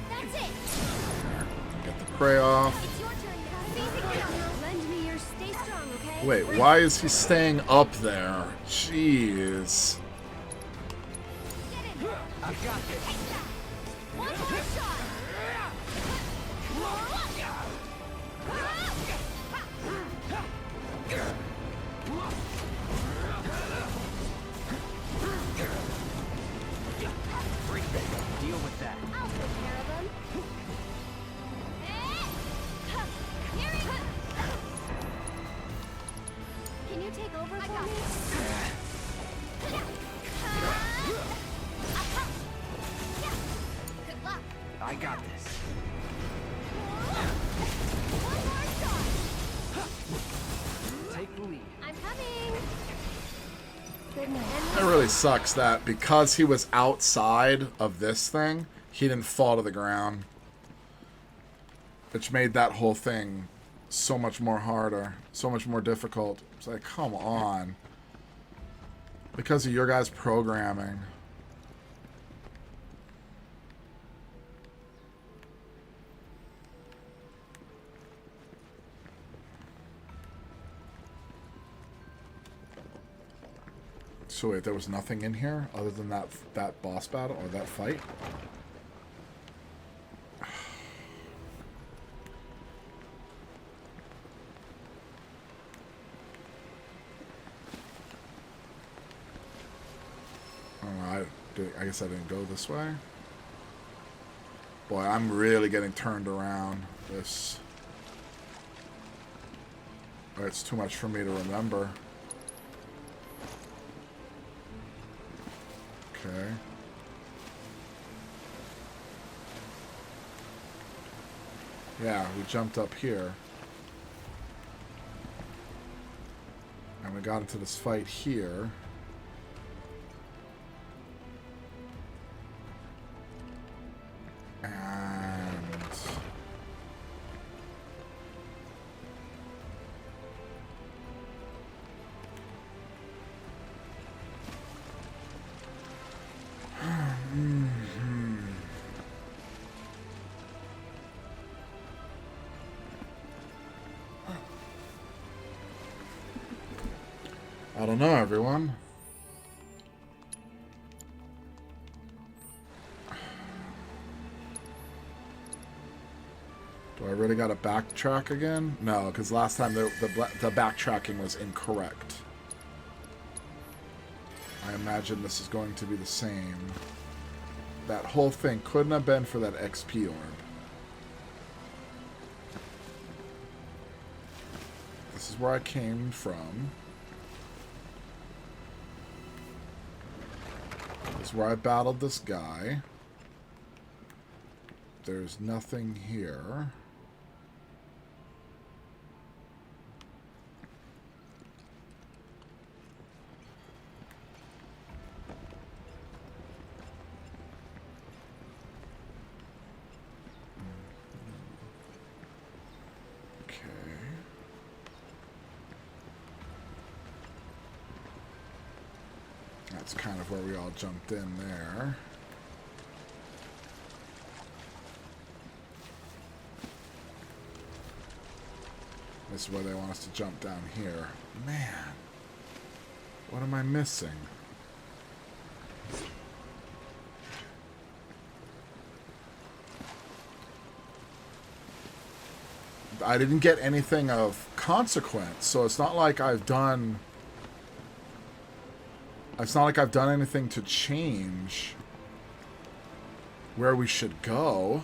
G: That's it.
B: Get the prey off.
G: It's your turn now. Lend me your stay strong, okay?
B: Wait, why is he staying up there? Jeez.
P: I've got this.
G: One more shot.
P: Deal with that.
G: I'll take care of them. Here he comes. Can you take over for me? Good luck.
P: I got this.
G: One more shot.
P: Take the lead.
G: I'm coming. Good night.
B: It really sucks that because he was outside of this thing, he didn't fall to the ground. Which made that whole thing so much more harder, so much more difficult. It's like, come on. Because of your guys' programming. So wait, there was nothing in here other than that boss battle or that fight? I don't know, I guess I didn't go this way. Boy, I'm really getting turned around. This... Oh, it's too much for me to remember. Okay. Yeah, we jumped up here. And we got into this fight here. And... I don't know, everyone. Do I really gotta backtrack again? No, because last time the backtracking was incorrect. I imagine this is going to be the same. That whole thing couldn't have been for that XP orb. is where I came from. This is where I battled this guy. There's nothing here. That's kind of where we all jumped in there. This is where they want us to jump down here. Man, what am I missing? I didn't get anything of consequence, so it's not like I've done... It's not like I've done anything to change where we should go.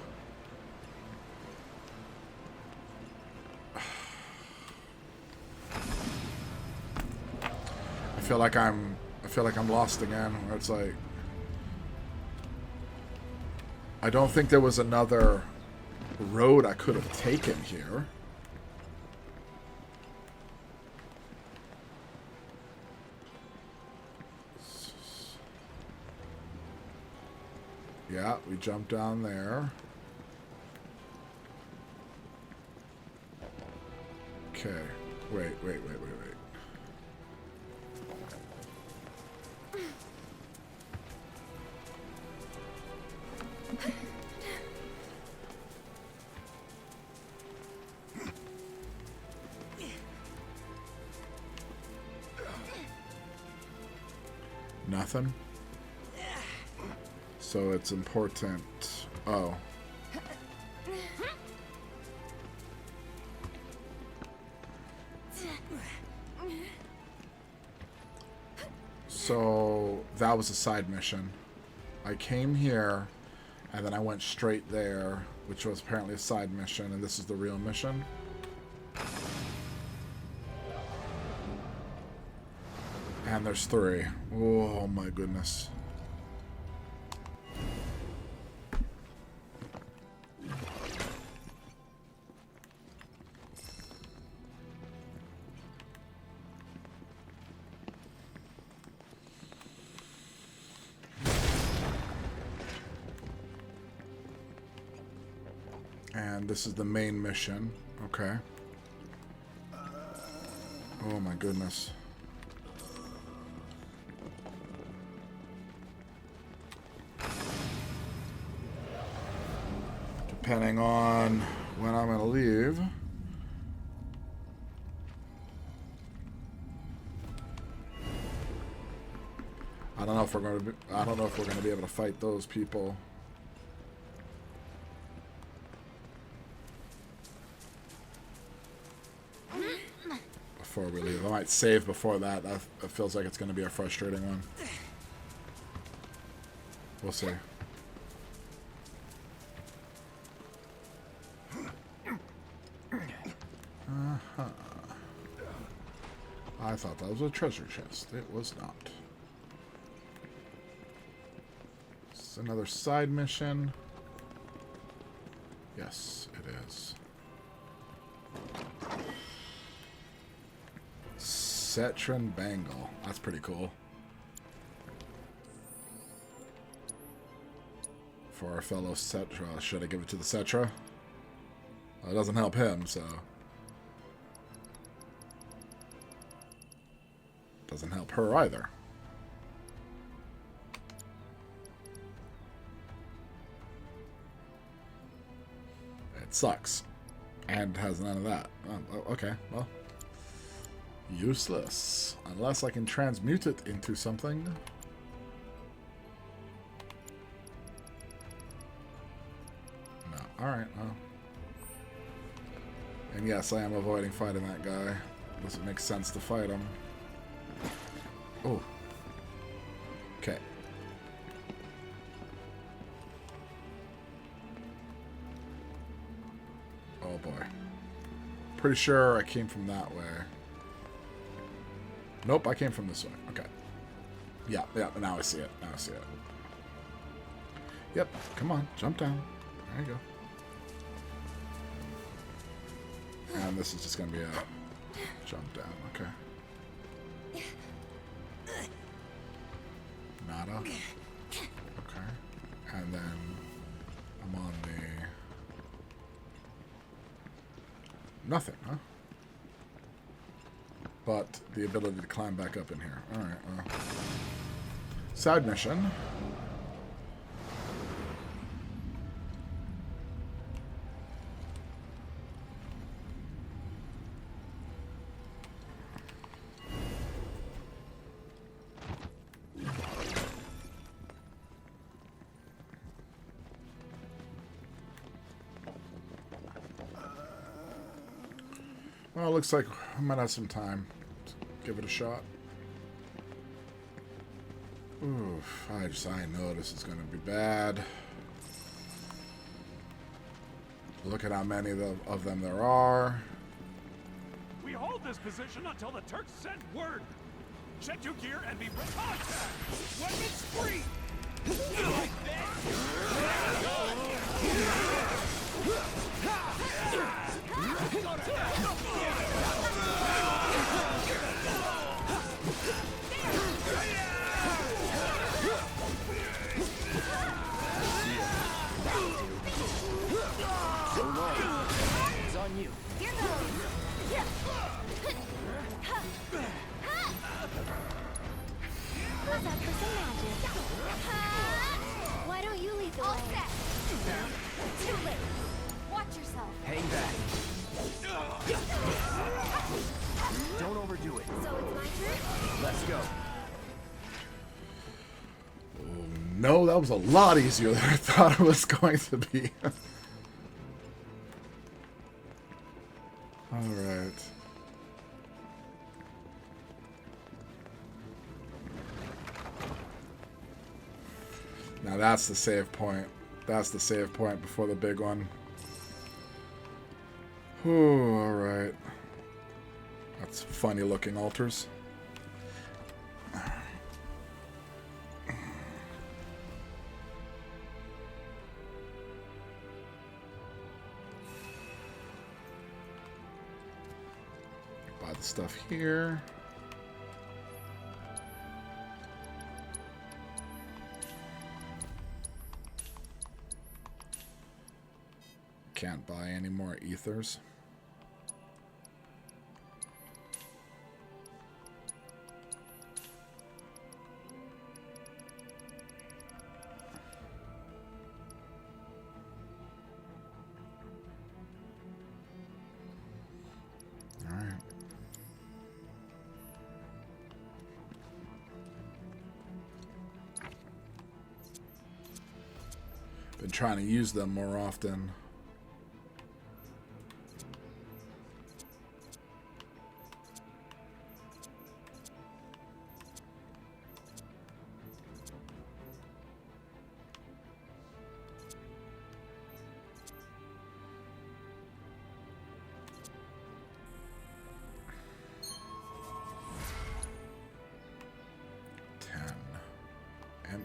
B: I feel like I'm lost again, where it's like I don't think there was another road I could have taken here. Yeah, we jumped down there. Okay. Wait. Nothing? So it's important. Oh. So that was a side mission. I came here and then I went straight there, which was apparently a side mission, and this is the real mission. And there's 3. Oh my goodness. And this is the main mission. Okay. Oh my goodness. Depending on when I'm gonna leave. I don't know if we're gonna be able to fight those people. Before we leave. I might save before that. That feels like it's going to be a frustrating one. We'll see. I thought that was a treasure chest. It was not. It's another side mission. Yes, it is. Cetron Bangle. That's pretty cool. For our fellow Cetra. Should I give it to the Cetra? Well, it doesn't help him, so... Doesn't help her either. It sucks. And has none of that. Oh, okay, well... Useless. Unless I can transmute it into something. No. Alright, well. And yes, I am avoiding fighting that guy. Doesn't make sense to fight him. Oh. Okay. Oh boy. Pretty sure I came from that way. Nope, I came from this way. Okay. Yeah, now I see it. Now I see it. Yep, come on, jump down. There you go. And this is just going to be a jump down, okay. Nada. Okay. And then I'm on the... Nothing, huh? But the ability to climb back up in here. Alright, side mission. Well, it looks like I might have some time to give it a shot. Oof, I know this is going to be bad. Look at how many of them there are.
Q: We hold this position until the Turks send word. Check your gear and be ready. Contact! Weapons free! Like
P: So long. It's on you.
C: Here goes. Who's up for some magic?
G: Why don't you lead the
C: All
G: way?
C: set. Too late. Watch yourself.
P: Hang back. Don't overdo it.
G: So it's my turn?
P: Let's go.
B: Oh, no, that was a lot easier than I thought it was going to be. Alright. Now that's the save point. That's the save point before the big one. Whew, alright. That's funny looking altars. Buy the stuff here. Can't buy any more ethers. All right. Been trying to use them more often.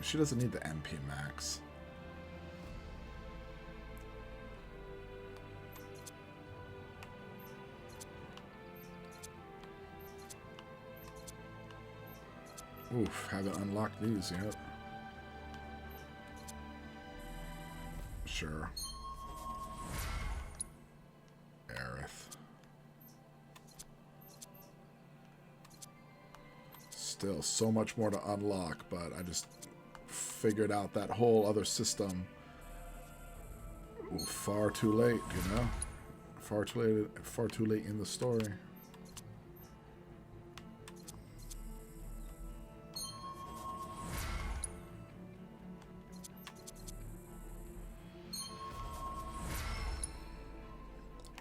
B: She doesn't need the MP max. Oof, haven't unlocked these yet. Sure. Aerith. Still so much more to unlock, but I just figured out that whole other system far too late, you know? Far too late in the story.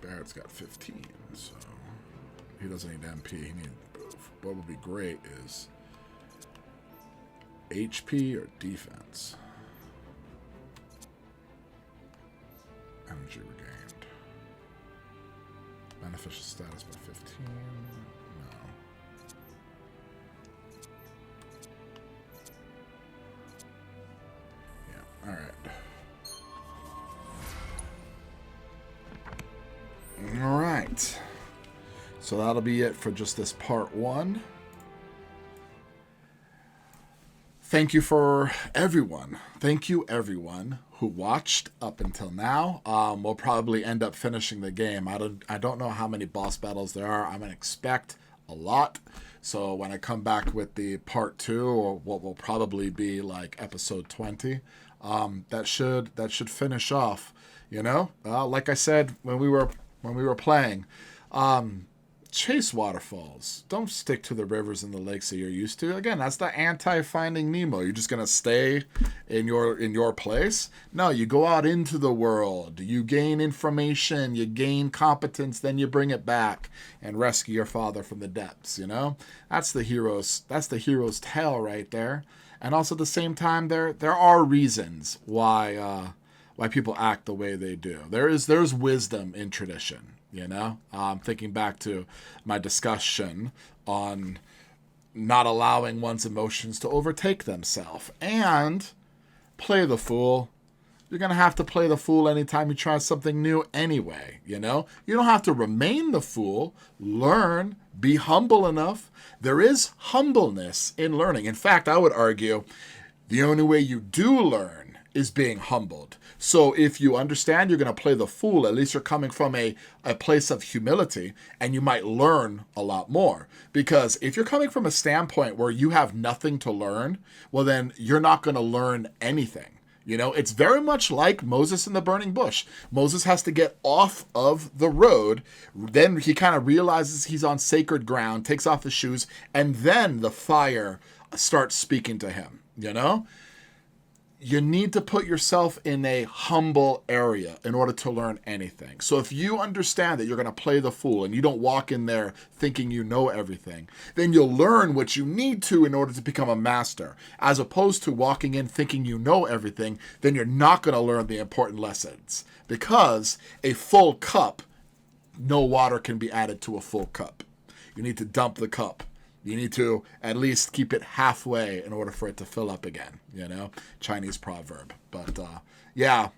B: Barrett's got 15, so he doesn't need MP. He needs, what would be great is HP or defense. Energy regained. Beneficial status by 15. No. So that'll be it for just this part 1. Thank you for everyone. Thank you everyone who watched up until now. We'll probably end up finishing the game. I don't know how many boss battles there are. I'm gonna expect a lot. So when I come back with the part 2, or what will probably be like episode 20, that should finish off. You know, like I said when we were playing. Chase waterfalls. Don't stick to the rivers and the lakes that you're used to. Again, that's the anti-Finding Nemo. You're just gonna stay in your place. No, you go out into the world. You gain information. You gain competence. Then you bring it back and rescue your father from the depths. You know, that's the hero's tale right there. And also at the same time, there are reasons why people act the way they do. There's wisdom in tradition. You know, thinking back to my discussion on not allowing one's emotions to overtake themselves and play the fool. You're going to have to play the fool anytime you try something new anyway, you know? You don't have to remain the fool. Learn, be humble enough. There is humbleness in learning. In fact, I would argue the only way you do learn is being humbled. So if you understand you're going to play the fool, at least you're coming from a place of humility, and you might learn a lot more. Because if you're coming from a standpoint where you have nothing to learn, well, then you're not going to learn anything. You know, it's very much like Moses in the burning bush. Moses has to get off of the road. Then he kind of realizes he's on sacred ground, takes off his shoes, and then the fire starts speaking to him, you know? You need to put yourself in a humble area in order to learn anything. So if you understand that you're going to play the fool and you don't walk in there thinking you know everything, then you'll learn what you need to in order to become a master. As opposed to walking in thinking you know everything, then you're not going to learn the important lessons. Because a full cup, no water can be added to a full cup. You need to dump the cup. You need to at least keep it halfway in order for it to fill up again, you know? Chinese proverb. But, yeah,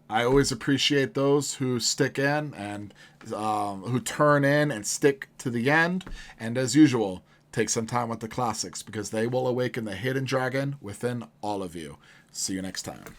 B: I always appreciate those who stick in and who turn in and stick to the end. And as usual, take some time with the classics because they will awaken the hidden dragon within all of you. See you next time.